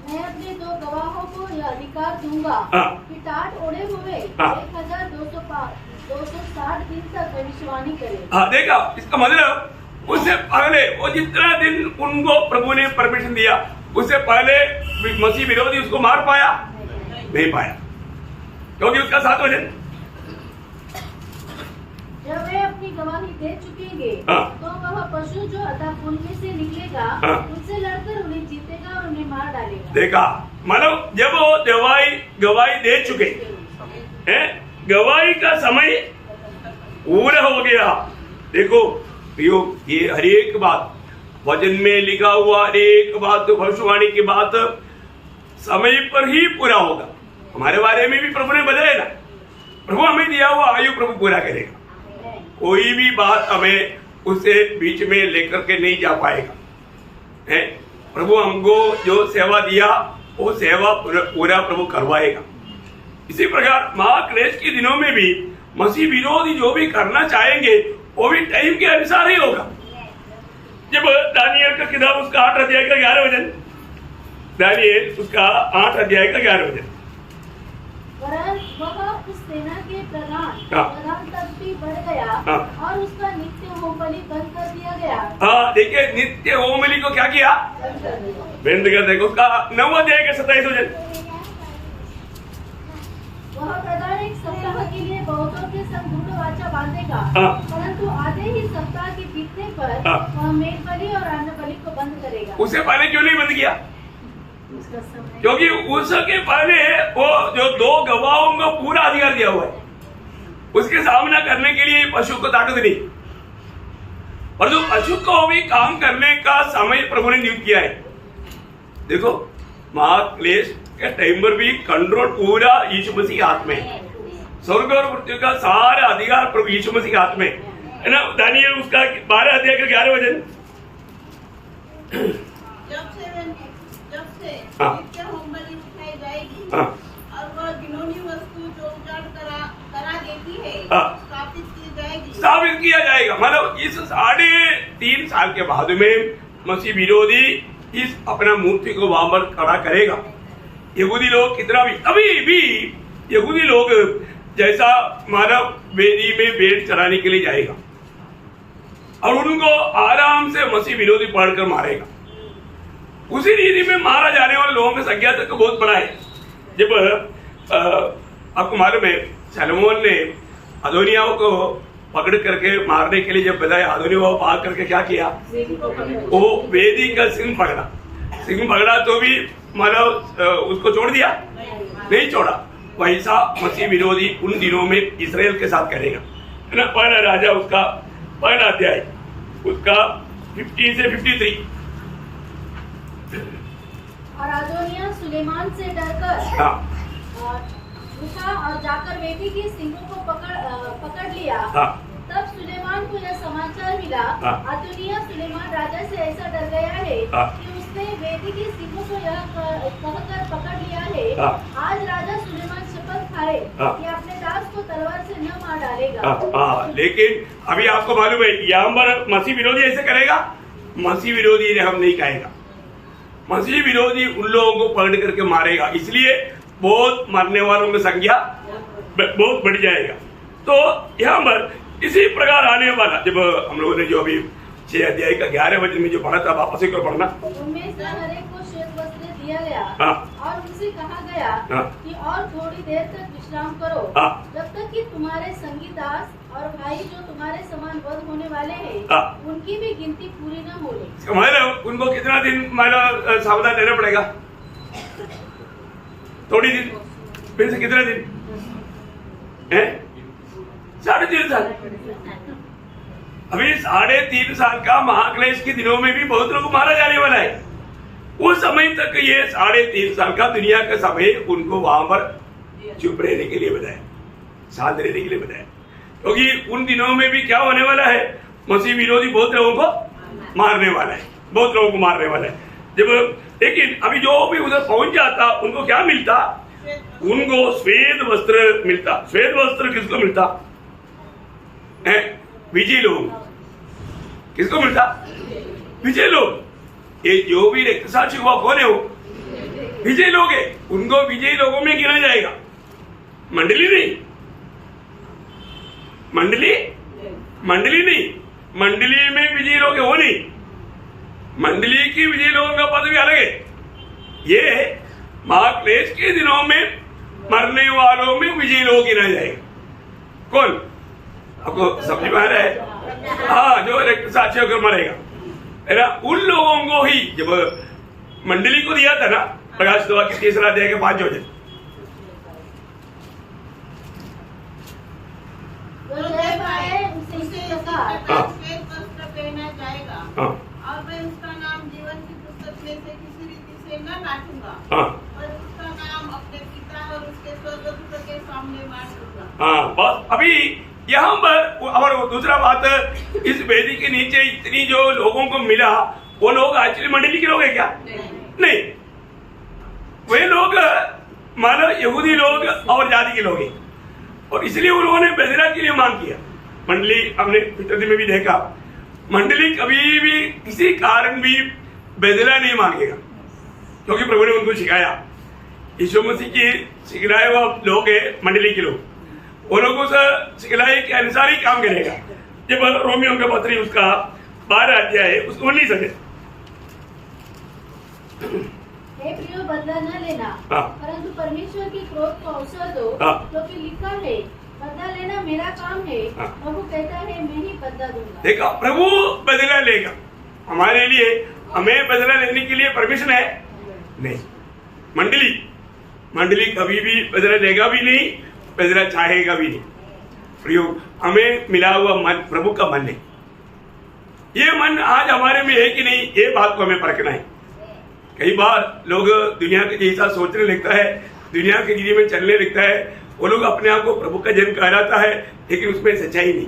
मैं अपने 2 गवाहों को यह अधिकार दूंगा कि टाट ओढ़े हुए 1260 दिन तक भविष्यवाणी करें। देखा, इसका मतलब उससे पहले वो जितना दिन उनको प्रभु ने परमिशन दिया, उससे पहले मसीह विरोधी उसको मार पाया नहीं पाया, क्योंकि उसका 7 वचन जब वे अपनी गवाही दे चुकेंगे तो वह पशु जो अतः उनमें से निकलेगा उनसे लड़कर उन्हें जीतेगा और उन्हें मार डालेगा। देखा, मतलब जब वो गवाही दे चुके हैं, गवाही का समय पूरा हो गया। देखो ये हर एक बात वचन में लिखा हुआ, हर एक बात भविष्यवाणी की बात समय पर ही पूरा होगा। हमारे बारे में भी प्रभु ने बताया ना, प्रभु हमें दिया हुआ आयु प्रभु पूरा करेगा। कोई भी बात हमें उसे बीच में लेकर के नहीं जा पाएगा। प्रभु हमको जो सेवा दिया वो सेवा पूरा प्रभु करवाएगा। इसी प्रकार महाक्लेश के दिनों में भी मसीह विरोधी जो भी करना चाहेंगे वो भी टाइम के अनुसार ही होगा। जब दानियल का किताब उसका 8 अध्याय का 11 वचन, दानियल उसका 8 अध्याय का 11 वचन, वह उस सेना के प्रधान तक भी बढ़ गया और उसका नित्य होम बलि बंद कर दिया गया। देखिए नित्य होम बलि को क्या किया, बंद कर देगा। उसका 9 अध्याय का 27 वचन, वह प्रधान 1 सप्ताह के लिए बहुतों के संग दृढ़ वाचा बांधेगा, परंतु आधे ही सप्ताह के बीतने पर वह मेल बलि और अन्न बलि को बंद करेगा। उसे पहले क्यों नहीं बंद किया? क्योंकि उसके पहले वो जो 2 गवाहों को पूरा अधिकार दिया हुआ है, उसके सामना करने के लिए पशु को ताकत नहीं, और जो पशु को भी काम करने का समय प्रभु ने नियुक्त किया है। देखो महाक्लेश के टाइम पर भी कंट्रोल पूरा यीशु मसीह के हाथ में है। स्वर्ग और पृथ्वी का सारा अधिकार प्रभु यीशु मसीह के हाथ में है ना। दानियल उसका 12 अध्याय का 11 वचन, जब से नित्य होम बलि उठाई जाएगी और वह घिनौनी वस्तु जो उजाड़ करा देती है स्थापित किया जाएगा। मतलब इस 3.5 साल के बाद में मसीह विरोधी इस अपना मूर्ति को वहां पर खड़ा करेगा। यहूदी लोग कितना भी, अभी भी यहूदी लोग जैसा मानव वेदी में भेंट चढ़ाने के लिए जाएगा और उनको आराम से मसीह विरोधी पकड़कर मारेगा। उसी रीति में मारा जाने वाले लोगों की संख्या तक बहुत बड़ा है। जब आपको मालूम है सलोमोन ने अदोनिया को पकड़ करके मारने के लिए जब बताया, अदोनिया को पार करके क्या किया, वो वेदी का सिंह पकड़ा। सिंह पकड़ा तो भी मतलब उसको छोड़ दिया, नहीं छोड़ा। वैसा मसीह विरोधी उन दिनों में इस्राएल के साथ करेगा, है ना। पहला राजा उसका पहला अध्याय उसका 50 से 53। और अदोनिया सुलेमान से डरकर हाँ उठा और जाकर बेटी के सिंगों को पकड़ लिया। हाँ तब सुलेमान को यह समाचार मिला, हाँ। अदोनिया सुलेमान राजा से ऐसा डर गया है हाँ। कि उसने बेटी के सिंगों को यह कहकर पकड़ लिया है, हाँ। आज राजा सुलेमान शपथ खाए हाँ। कि अपने दास को तलवार से न मार डालेगा। लेकिन अभी आपको मालूम है यहाँ पर मसीह विरोधी ऐसे करेगा, मसीह विरोधी हम नहीं कहेगा। मसीह विरोधी उन लोगों को पकड़ करके मारेगा, इसलिए बहुत मरने वालों की संख्या बहुत बढ़ जाएगा। तो यहाँ पर इसी प्रकार आने वाला, जब हम लोगों ने जो अभी 6 अध्याय का 11 वचन में जो पढ़ा था, वापस एक पढ़ना। उनमें से हर एक को श्वेत वस्त्र दिया गया और उनसे कहा गया कि और थोड़ी देर तक विश्राम करो, जब तक कि तुम्हारे संगी दास और भाई जो तुम्हारे समान वध होने वाले हैं, उनकी भी गिनती पूरी न हो ले। मतलब उनको कितना दिन मतलब सावधान रहना पड़ेगा? थोड़ी दिन, फिर से कितना दिन है? 3.5 साल। अभी 3.5 साल का महाक्लेश के दिनों में भी बहुत लोग मारा जाने वाला है। उस समय तक ये 3.5 साल का दुनिया का समय उनको वहां पर चुप रहने के लिए बताया, शांत रहने के लिए बताया, क्योंकि उन दिनों में भी क्या होने वाला है, मसीह विरोधी बहुत लोगों को मारने वाला है, बहुत लोगों को मारने वाला है। जब लेकिन अभी जो भी उधर पहुंच जाता उनको क्या मिलता? उनको श्वेत वस्त्र मिलता। श्वेत वस्त्र किसको मिलता है? विजय लोग। किसको मिलता? विजय लोग। ये जो भी रक्तसाक्षी हुआ कौन है? वो विजय लोग है, उनको विजय लोगों में गिना जाएगा। मंडली नहीं, मंडली नहीं, मंडली में विजय लोग है वो नहीं, मंडली की विजय लोगों का पद भी अलग है। ये महाक्लेश के दिनों में मरने वालों में विजय लोग गिना जाएगा। कौन? आपको समझ में आ रहा है? हाँ, जो रक्तसाक्षी होकर मरेगा, है ना, उन लोगों को ही जब मंडली को दिया था ना, प्रकाश दुआ की 3 अध्याय के 5 वचन। श्वेत वस्त्र पहना जाएगा और मैं उसका नाम जीवन की पुस्तक में से किसी रीति से न काटूंगा और उसका नाम अपने पिता और उसके स्वर्गदूत के सामने मान दूंगा। हाँ, बस अभी यहाँ पर और दूसरा बात, इस वेदी के नीचे इतनी जो लोगों को मिला, वो लोग एक्चुअली मंडली के लोग हैं क्या? नहीं, वे लोग मानो यहूदी लोग और जाति के लोग हैं, और इसलिए उन्होंने बेदरा के लिए मांग किया। मंडली हमने पिछले में भी देखा, मंडली कभी भी किसी कारण भी बेदरा नहीं मांगेगा, क्योंकि प्रभु ने उनको सिखाया। यीशु मसीह की सिखलाए हुआ लोग है मंडली के लोग, वो लोगों से सिखलाए के अनुसार ही काम करेगा। जब रोमियो का पत्री उसका 12 अध्याय है, उसको 19 सके। हे प्रियो, बदला न लेना, परंतु परमेश्वर के क्रोध को अवसर दो, क्योंकि लिखा है, बदला लेना मेरा काम है, प्रभु कहता है मैं ही बदला दूंगा। देखा, प्रभु बदला लेगा हमारे लिए, हमें बदला लेने के लिए परमिशन है नहीं। मंडली कभी भी बदला लेगा भी नहीं, बदला चाहेगा भी नहीं। प्रयोग हमें मिला हुआ मन प्रभु का मन है। ये मन आज हमारे में है कि नहीं, ये बात को हमें परखना है। कई बार लोग दुनिया के जैसा सोचने लगता है, दुनिया के गिरी में चलने लगता है, वो लोग अपने आप को प्रभु का जन कहलाता है, लेकिन उसमें सच्चाई नहीं।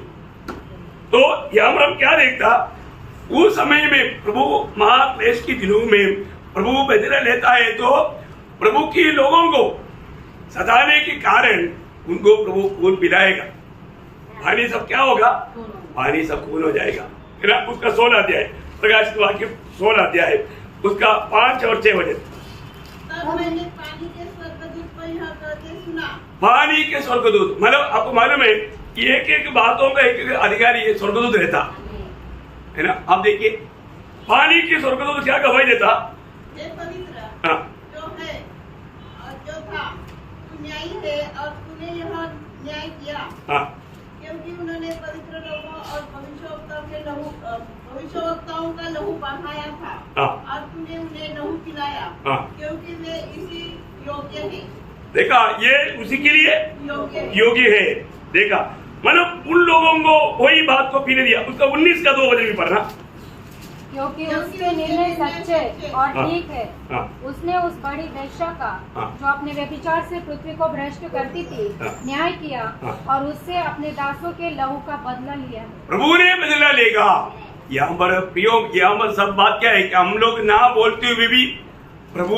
तो यहाँ पर हम क्या देखता, उस समय में प्रभु महाक्लेश के दिनों में प्रभु बदला लेता है, तो प्रभु के लोगों को सताने के कारण उनको प्रभु खून पिलाएगा। पानी सब क्या होगा? पानी सब खून हो जाएगा। उसका 16 अध्याय, प्रकाश के वाक्य 16 अध्याय, उसका 5 और 6 वचन। तब मैंने पानी के स्वर्गदूत को यह कहते सुना। पानी के स्वर्गदूत, मतलब आपको मालूम है कि एक बातों का एक अधिकारी स्वर्गदूत रहता है ना। आप देखिए, पानी के स्वर्गदूत क्या गवाही देता? हे पवित्र जो है और जो था, तू न्यायी है और तूने यह न्याय किया, क्योंकि उन्होंने पवित्र लोगों और भविष्यवक्ताओं का लहू बहाया था और तूने उन्हें लहू पिलाया क्योंकि वे इसी योग्य है। देखा, ये उसी के लिए योग्य है। देखा, मतलब उन लोगों को वही बात को पीने दिया। उसका 19 का 2 वचन भी पढ़ना। क्योंकि उसके निर्णय सच्चे और ठीक है। उसने उस बड़ी वेश्या का जो अपने व्यभिचार से पृथ्वी को भ्रष्ट करती थी न्याय किया और उससे अपने दासों के लहू का बदला लिया। प्रभु ने बदला लेगा। यहाँ पर प्रियो, यहाँ पर सब बात क्या है कि हम लोग ना बोलते हुए भी प्रभु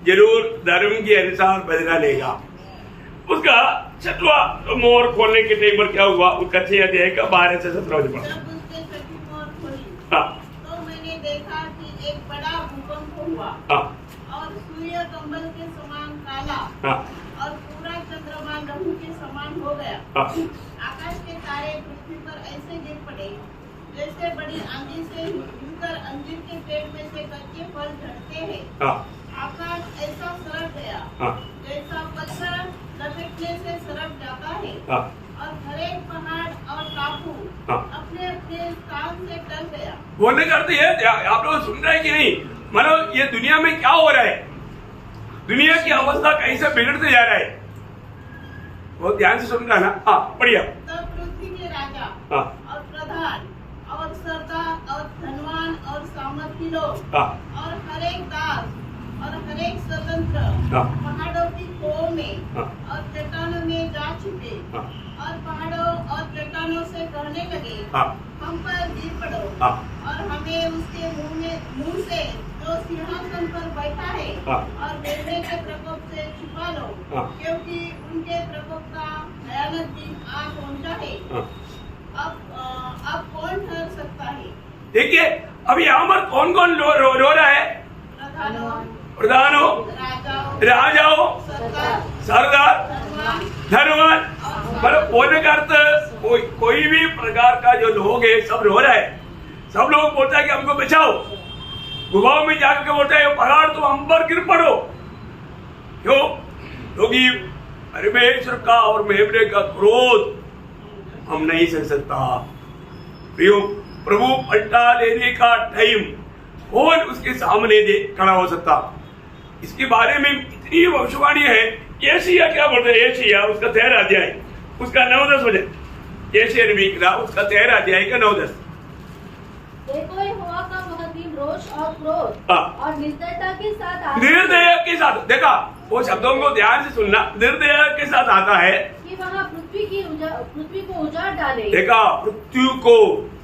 जरूर धर्म के अनुसार बदला लेगा। उसका 6वां मोहर खोलने के टाइम पर क्या हुआ, उसका 6 अध्याय का 12 से 17 वचन पढ़ो। तो मैंने देखा कि एक बड़ा भूकंप हुआ और सूर्य कंबल के समान काला और पूरा चंद्रमा लहू के समान हो गया। आकाश के तारे पृथ्वी पर ऐसे गिर पड़े जैसे बड़ी आंधी से हिलकर अंजीर के पेड़ में से कच्चे फल झड़ते हैं। आकाश ऐसा सरक गया जैसा पत्थर लपेटने से सरक जाता है और हरेक पहाड़ और टापू अपने अपने स्थान से टल गया। बोलने का अर्थ ये, आप लोग सुन रहे हैं कि नहीं? मतलब ये दुनिया में क्या हो रहा है, दुनिया की अवस्था कैसे बिगड़ते जा रहा है, बहुत ध्यान से सुन रहा है ना। बढ़िया। तब पृथ्वी के राजा और प्रधान और सरदार और धनवान और सामर्थी लोग और हरेक दास और हरेक स्वतंत्र पहाड़ों की खोह में और चट्टानों में जा छिपे और पहाड़ों और चट्टानों से कहने लगे, हम पर गिर पड़ो और हमें उसके मुंह से जो सिंहासन पर बैठा है और मेढ़े के प्रकोप से छिपा लो, क्योंकि उनके प्रकोप का भयानक दिन आ पहुंचा है। अब कौन ठहर सकता है? देखिए, अभी यहाँ पर कौन कौन रो रहा है? प्रधानों, राजाओं, सरदार, धनवान। मतलब बोलने का अर्थ कोई भी प्रकार का जो लोग है सब रो रहा है। सब लोग बोलता है कि हमको बचाओ। गुफाओं में जाकर के बोलता है पहाड़ तो हम पर गिर पड़ो। क्यों? क्योंकि परमेश्वर का और मेमने का क्रोध हम नहीं सह सकता। प्रभु पलटा देने का टाइम कौन उसके सामने खड़ा हो सकता? इसके बारे में इतनी भविष्यवाणी है। एशिया क्या बोलते हैं? एशिया उसका 13 अध्याय उसका 9-10 वचन। एशिया नबी का उसका 13 अध्याय का 9-10। देखो यहोवा का वह दिन रोष और क्रोध और निर्दयता के साथ निर्दय के साथ। देखा, वो शब्दों को ध्यान से सुनना। निर्दय के साथ आता है कि वह पृथ्वी को उजाड़ डाले। देखा,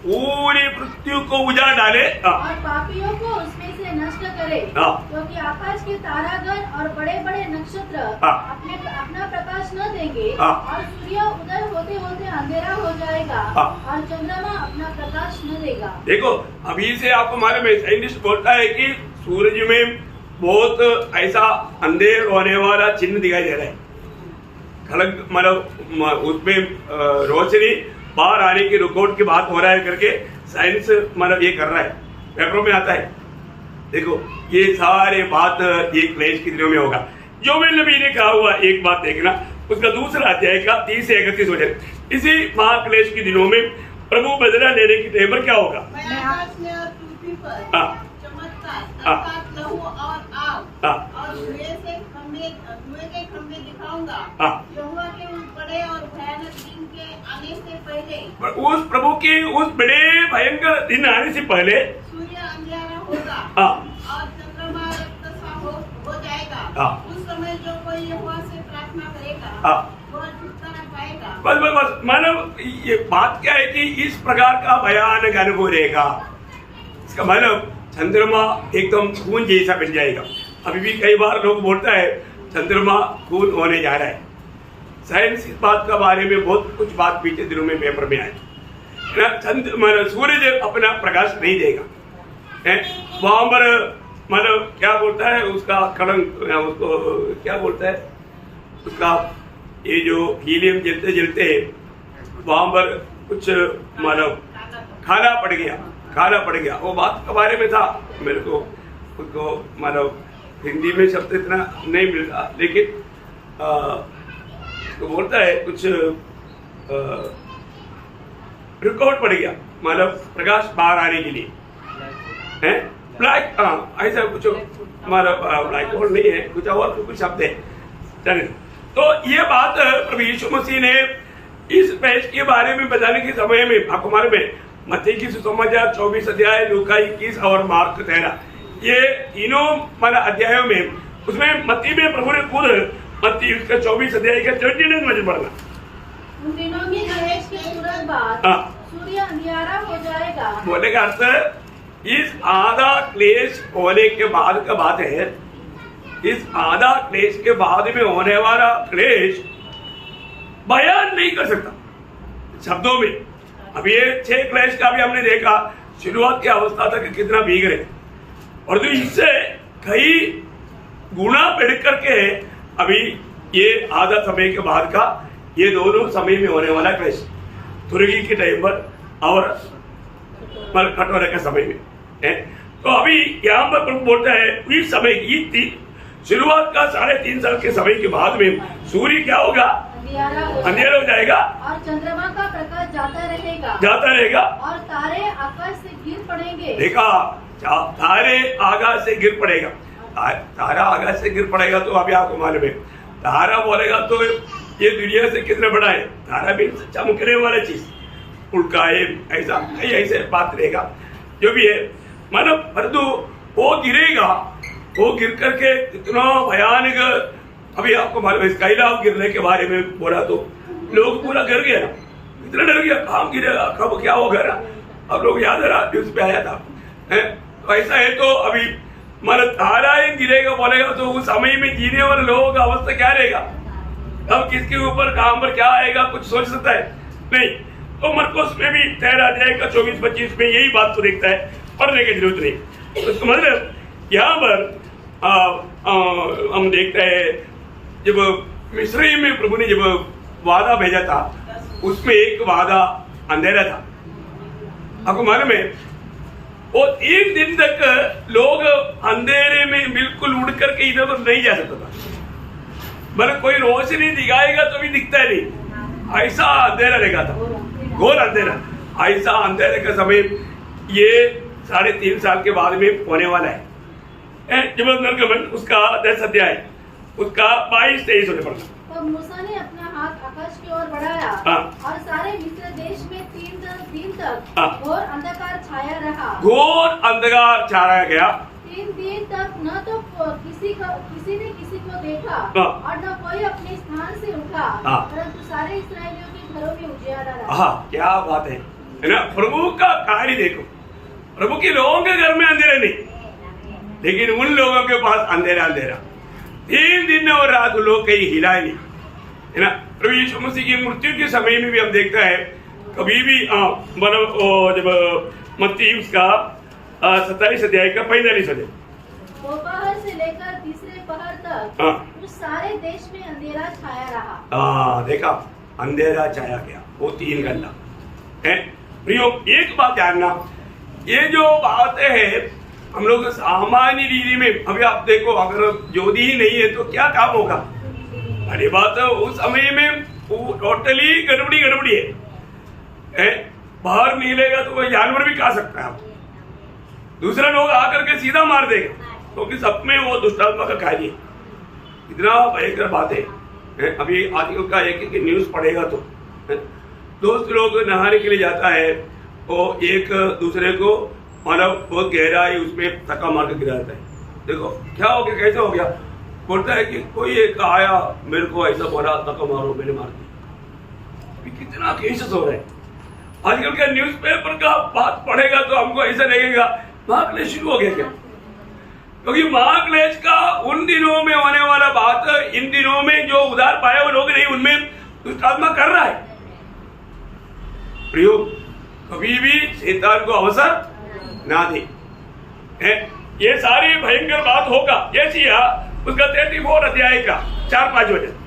पूरी पृथ्वी को उजाड़ डाले और पापियों को उसमें से नष्ट करे, क्योंकि आकाश के तारागण और बड़े बड़े नक्षत्र अपना प्रकाश न देंगे और सूर्य उदय होते होते अंधेरा हो जाएगा और चंद्रमा अपना प्रकाश न देगा। देखो, अभी से आपको मालूम है, साइंटिस्ट बोलता है कि सूरज में बहुत ऐसा अंधेर होने वाला चिन्ह दिखाई दे रहा है। मतलब उसमें रोशनी बाहर आने की रिकॉर्ड की बात हो रहा है करके साइंस मतलब ये कर रहा है, पेपरों में आता है। देखो, ये सारे बात ये क्लेश के दिनों में होगा। जो मैं नबी ने कहा हुआ एक बात देखना, उसका 2 अध्याय का 30 से 31 वचन। इसी महाक्लेश के दिनों में प्रभु बदला लेने की टाइम पर क्या होगा? अर्थात लहू और आग और धुएं के खंभे दिखाऊंगा। यहोवा के उस बड़े और भयानक दिन के आने से पहले, उस प्रभु के उस बड़े भयंकर दिन आने से पहले सूर्य अंधियारा होगा और चंद्रमा रक्त सा हो जाएगा। उस समय जो कोई यहोवा से प्रार्थना करेगा वह छुटकारा पाएगा। बस मानव, ये बात क्या है कि इस प्रकार का भयानक अनुभव रहेगा। इसका मतलब चंद्रमा एकदम खून जैसा बन जाएगा। अभी भी कई बार लोग बोलता है चंद्रमा खून होने जा रहा है। साइंस इस बात के बारे में बहुत कुछ बात पीछे दिनों में पेपर में आई। सूरज अपना प्रकाश नहीं देगा वहां पर। मतलब क्या बोलता है उसका कलंक, उसको क्या बोलता है उसका, ये जो हीलियम जलते जलते वहां पर कुछ मतलब खाना पड़ गया। वो बात के बारे में था, मेरे को उसको मतलब हिंदी में शब्द इतना नहीं मिलता, लेकिन तो बोलता है कुछ रुकावट पड़ गया, मतलब प्रकाश बाहर आने के लिए है। ब्लैक ऐसा कुछ मतलब ब्लैक होल नहीं है, कुछ और कुछ शब्द है। चलिए, तो ये बात प्रभु यीशु मसीह ने इस पेश के बारे में बताने के समय में हमारे में मत्ती की सुसमाचार 24 अध्याय, लूका 21 और मार्क 13, ये तीनों मतलब अध्यायों में, उसमें मत्ती में प्रभु ने खुद मत्ती उसका 24 अध्याय का 29 में पढ़ना। उन दिनों की क्लेश के तुरंत बाद सूर्य अंधियारा हो जाएगा। बोले का अर्थ इस आधा क्लेश होने के बाद का बात है। इस आधा क्लेश के बाद में होने वाला क्लेश बयान नहीं कर सकता शब्दों में। अब ये 6 क्लेश का भी हमने देखा, शुरुआत की अवस्था तक कितना भीग रहे, और जो इससे कई गुना बढ़ करके अभी ये आधा समय के बाद का ये दोनों समय में होने वाला क्लेश, तुर्की के टाइम पर और कटोरे के समय में है। तो अभी यहाँ पर बोलता है इस समय की शुरुआत का 3.5 साल के समय के बाद में सूर्य क्या होगा, अंधेरा हो जाएगा, और चंद्रमा का प्रकाश जाता रहेगा और तारे आकाश से गिर पड़ेंगे। देखा, तारे आकाश से गिर पड़ेगा। तारा आकाश से गिर पड़ेगा तो अभी आपको मालूम है, तारा बोलेगा तो ये दुनिया से कितना बड़ा है। तारा भी चमकने वाला चीज, उल्काए ऐसा ऐसे बात रहेगा जो भी है, मानो परंतु वो गिरेगा, वो गिर करके इतना भयानक। अभी आपको मालूम है स्काईलॉक गिरने के बारे में बोला तो लोग पूरा डर गया, इतना डर गया, कहाँ गिरेगा, कब क्या होगा ना। अब लोग याद है न्यूज पे आया था तो ऐसा है। तो अभी मतलब तारा ही गिरेगा बोलेगा तो उस समय में जीने वाले लोगों का अवस्था क्या रहेगा, अब किसके ऊपर कहां पर क्या आएगा कुछ सोच सकता है नहीं। तो मरकुस में भी 13 अध्याय का 24-25 में यही बात तो देखता है, पढ़ने की जरूरत नहीं। तो मतलब यहाँ पर हम देखते हैं जब मिस्र में प्रभु ने जब वादा भेजा था, उसमें एक वादा अंधेरा था। आपको मालूम है वो 1 दिन तक लोग अंधेरे में बिल्कुल उड़ करके इधर उधर नहीं जा सकता था, मतलब कोई रोशनी दिखाएगा तो भी दिखता है नहीं, ऐसा अंधेरा रहेगा था, घोर अंधेरा। ऐसा अंधेरे का समय ये 3.5 साल के बाद में होने वाला है। जब निर्गमन उसका 10 अध्याय उसका 22-23 होने पड़ता। तब मूसा ने अपना हाथ आकाश की ओर बढ़ाया और सारे मिस्र देश में 3 दिन तक घोर अंधकार छाया रहा। घोर अंधकार छाया गया 3 दिन तक, न तो किसी ने किसी को देखा और न कोई अपने स्थान से उठा, परंतु सारे इस्राएलियों के घरों में उजियारा रहा। क्या बात है ना। प्रभु का कार्य देखो, प्रभु के लोगों के घर में अंधेरा नहीं, लेकिन उन लोगों के पास अंधेरा 3 दिन और रात लोग कहीं हिलाए नहीं, है ना। प्रभु यीशु मसीह की मृत्यु के समय में भी हम देखते हैं कभी भी जब मत्ती उसका 27 अध्याय का 45 अध्याय, दोपहर से लेकर तीसरे पहर तक उस सारे देश में अंधेरा छाया रहा। देखा, अंधेरा छाया गया वो 3 घंटा है। प्रियो, एक बात जानना, ये जो बातें है हम लोग सामान्य रीति में, अभी आप देखो अगर ज्योति ही नहीं है तो क्या काम होगा। अरे बात उस समय में टोटली गड़बड़ी है। बाहर निकलेगा तो कोई जानवर भी खा सकता है, दूसरे लोग आकर के सीधा मार देगा, क्योंकि सब में वो दुष्टात्मा का कार्य है। इतना भयंकर बात है। अभी आजकल का एक न्यूज पढ़ेगा तो दोस्त लोग नहाने के लिए जाता है, वो एक दूसरे को मतलब बहुत गहराई उसमें धक्का मार के गिराता है। देखो क्या हो गया, कैसे हो गया, बोलता है कि कोई एक आया मेरे को ऐसा बोला, धक्का मारो, मैंने मार दिया। कितना केसेस हो रहे हैं आजकल का। न्यूज़पेपर का बात पढ़ेगा तो हमको ऐसा लगेगा महाक्लेश शुरू हो गया क्या, क्योंकि महाक्लेश का उन दिनों में होने वाला बात इन दिनों में जो उधार पाया वो लोग नहीं, उनमें दुष्टात्मा कर रहा है। प्रियो, कभी भी शैतान को अवसर ना दे। ये सारी भयंकर बात होगा। ये सिया उसका 34 अध्याय का 4-5 वचन।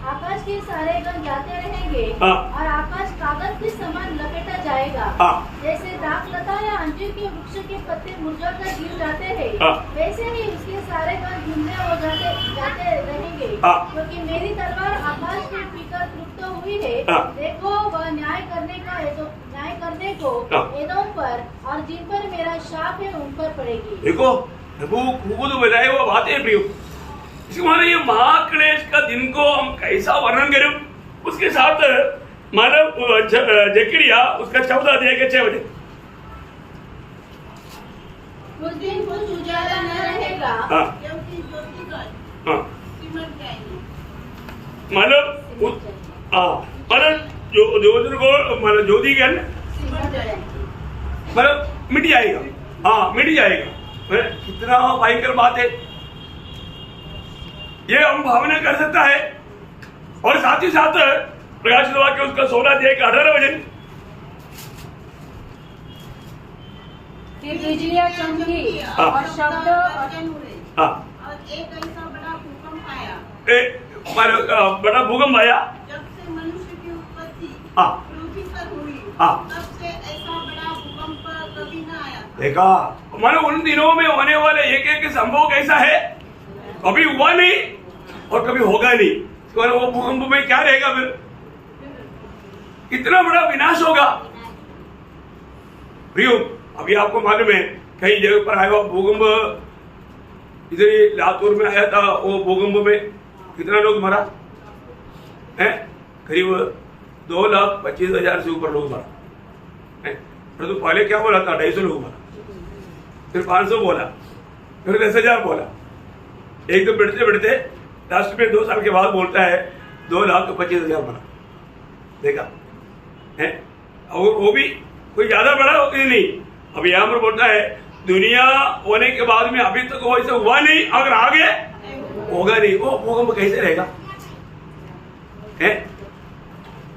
आकाश के सारे गण जाते रहेंगे और आकाश कागज के समान लपेटा जाएगा। जैसे दाखलता या अंजीर के वृक्ष के पत्ते मुरझा कर गिर जाते हैं, वैसे ही उसके सारे गण धुंधले हो जाते रहेंगे, क्योंकि मेरी तलवार आकाश के पीकर तृप्त हुई है। देखो वह न्याय करने को एदोम पर और जिन पर मेरा शाप है उन पर पड़ेगी। देखो प्रभु खुद बताए वो बात है प्रियो, इसके माने ये महाक्लेश का दिन को हम कैसा वर्णन करें, उसके साथ मानव जकरिया उसका 14 अध्याय के 6 बजे उस दिन कुछ उजाला न रहेगा क्योंकि ज्योतिगण सिमट जाएंगे। मतलब ज्योतिगण सिमट जाएंगे, मतलब मिट जाएगा। हाँ मिट जाएगा, कितना भयंकर बात है ये, हम भावना कर सकता है। और साथ ही साथ प्रकाशित वाक्य उसका 16 अध्याय का 18 वचन, फिर बिजलियां चमकी और शब्द गर्जन हुए हाँ और एक ऐसा बड़ा भूकंप आया बड़ा भूकंप आया जब से मनुष्य की उत्पत्ति हाँ पृथ्वी पर हुई, हाँ तब से ऐसा बड़ा भूकंप कभी न आया था। देखा मानो उन दिनों में होने वाले एक एक संभव कैसा है, कभी हुआ नहीं और कभी होगा नहीं। तो वो भूकंप में क्या रहेगा, फिर कितना बड़ा विनाश होगा। प्रियो अभी आपको मालूम है कई जगह पर आया हुआ भूकंप, इधर ही लातूर में आया था, वो भूकंप में कितना लोग मरा है, करीब 2,25,000 से ऊपर लोग मरा। तो पहले क्या बोला था, 250 लोग मरा, फिर 500 बोला, फिर 10,000 बोला, एक तो बढ़ते बढ़ते लास्ट में 2 साल के बाद बोलता है 2,25,000 मरा। देखा है, और वो भी कोई ज्यादा बड़ा होती नहीं। अभी यहाँ पर बोलता है दुनिया होने के बाद में अभी तक वैसे हुआ नहीं, अगर आगे होगा नहीं। वो भूकंप कैसे रहेगा है,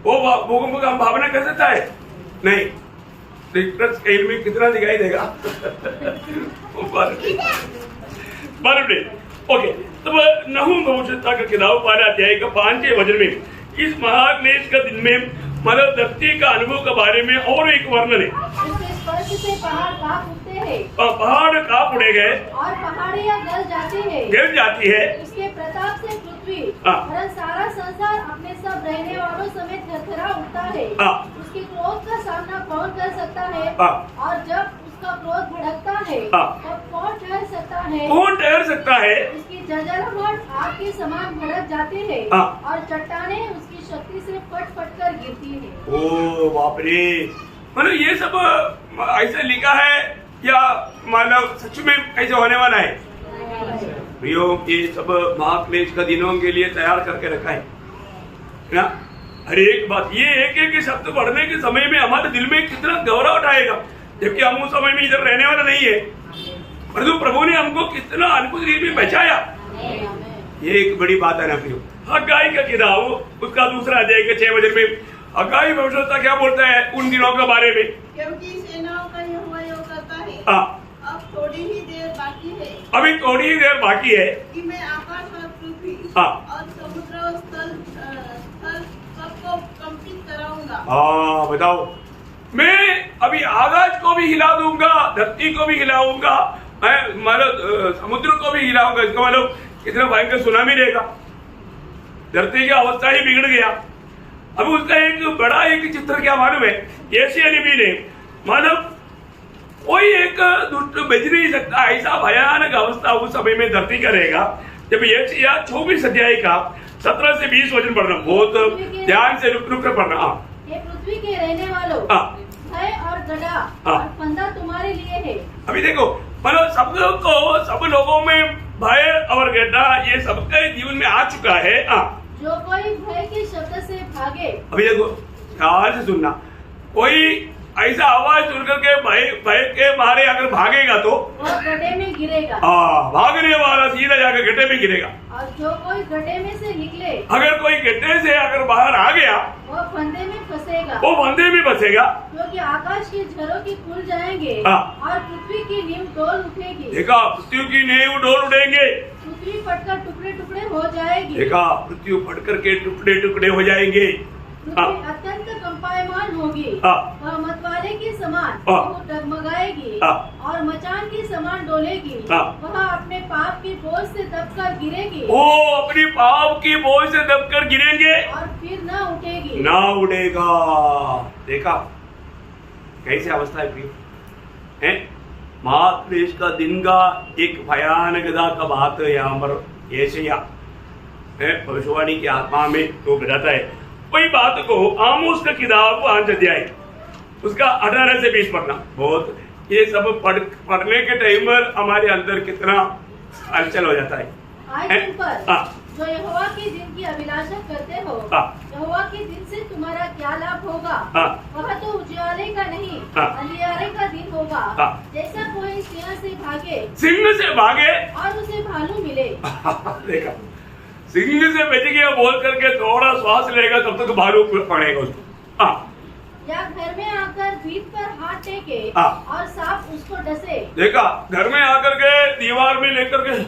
वो भूकंप का हम भावना कर सकता है नहीं, रिक्टर स्केल में कितना दिखाई देगा ओके। तब नहूम भविष्यवक्ता का किताब 12 अध्याय का 5वें वचन में इस महाक्लेश का दिन में मतलब धरती का अनुभव के बारे में और एक वर्णन है। इसके स्पर्श से पहाड़ कांप उठते हैं, पहाड़ कांप उड़े गए और पहाड़ियाँ गल जाती है, गिर जाती है। उसके प्रताप से पृथ्वी हाँ। और सारा संसार अपने सब रहने वालों समेत थरथरा उठता है। हाँ। उसके क्रोध का सामना कौन कर सकता है, हाँ। और जब उसका क्रोध भड़कता है हाँ। तब कौन ठहर सकता है। कौन ठहर सकता है, उसकी जलजलाहट आग के समान भड़क जाते हैं, हाँ। और चट्टानें उसकी शक्ति से फट फट कर गिरती है। ओ बाप रे, मतलब ये सब ऐसा लिखा है या मतलब सच में ऐसा होने वाला है। प्रियो ये सब महाक्लेश का दिनों के लिए तैयार करके रखा है ना। हर एक बात, ये एक एक शब्द पढ़ने के समय में हमारे दिल में कितना गौरव उठाएगा, जबकि हम उस समय में इधर रहने वाला नहीं है, परंतु प्रभु ने हमको कितना अद्भुत रीति में बचाया। ये एक बड़ी बात है ना प्रियो। हग्गाई का किताब उसका 2 अध्याय के 6 वचन में हग्गाई भविष्यवक्ता क्या बोलता है उन दिनों के बारे में, क्योंकि सेनाओं का यहोवा योग करता है, अब थोड़ी ही देर बाकी है, अभी थोड़ी ही देर बाकी है कि मैं आकाश और पृथ्वी हाँ। और समुद्र और स्थल सबको कंपित कराऊंगा। हाँ बताओ, मैं अभी आकाश को भी हिला दूंगा, धरती को भी हिलाऊंगा, मैं मतलब समुद्र को भी हिलाऊंगा। इसका मतलब कितना भयंकर सुनामी रहेगा, धरती की अवस्था ही बिगड़ गया। अब उसका एक बड़ा एक चित्र क्या मालूम है, एशिया नबी ने मतलब कोई एक दुष्ट बच नहीं सकता, ऐसा भयानक अवस्था उस समय में धरती का रहेगा। जब एशिया 24 अध्याय का 17 से 20 वचन पढ़ना, बहुत ध्यान से रुक रुक कर पढ़ना। ये पृथ्वी के रहने वालों, भय और गड्ढा और फंदा तुम्हारे लिए है। अभी देखो मतलब सब लोगों में भय और गड्ढा ये सबके जीवन में आ चुका है। जो कोई भय के शब्द से भागे, अभी देखो ध्यान से सुनना, कोई ऐसा आवाज सुन करके भय के मारे अगर भागेगा तो वो गड्ढे में गिरेगा। भागने वाला सीधा जाकर गड्ढे में गिरेगा। और जो कोई गड्ढे में से निकले, अगर कोई गड्ढे से अगर बाहर आ गया वो फंदे में फंसेगा, वो फंदे में फंसेगा, क्योंकि आकाश के झरोखे खुल जाएंगे और पृथ्वी की नींव डोल उठेगी। देखा, पृथ्वी की नींव डोल उठेंगे, पृथ्वी फटकर टुकड़े टुकड़े हो जाएगी। देखा, पृथ्वी फटकर के टुकड़े टुकड़े हो जाएंगे। पृथ्वी अत्यंत कंपायमान होगी, वह मतवाले के समान डगमगाएगी और मचान के समान डोलेगी। वह अपने पाप की बोझ से दबकर गिरेगी, वो अपनी पाप की बोझ से दबकर गिरेंगे और फिर न उठेगी, ना उठेगा। देखा, कैसे अवस्था है प्रिय है। महाक्लेश का दिन का एक भयानकता का बात यहाँ पर ऐशिया है भविष्यवाणी की आत्मा में तो बताता है। वही बात को आमोस का किताब 5 अध्याय उसका 18 से 20 पढ़ना। बहुत ये सब पढ़ने के टाइम पर हमारे अंदर कितना हलचल हो जाता है। आज तुम पर जो यहोवा के दिन की अभिलाषा करते हो, यहोवा के दिन से तुम्हारा क्या लाभ होगा? वह तो उजियाले का नहीं अंधियारे का दिन होगा। जैसा कोई सिंह से भागे और उसे भालू मिले। देखा, सिंह से बच गया बोल करके थोड़ा श्वास लेगा तब तक भालू पड़ेगा उसको। या घर में आकर भीत पर हाथ टेके और सांप उसको डसे। देखा, घर में आकर के दीवार में लेकर के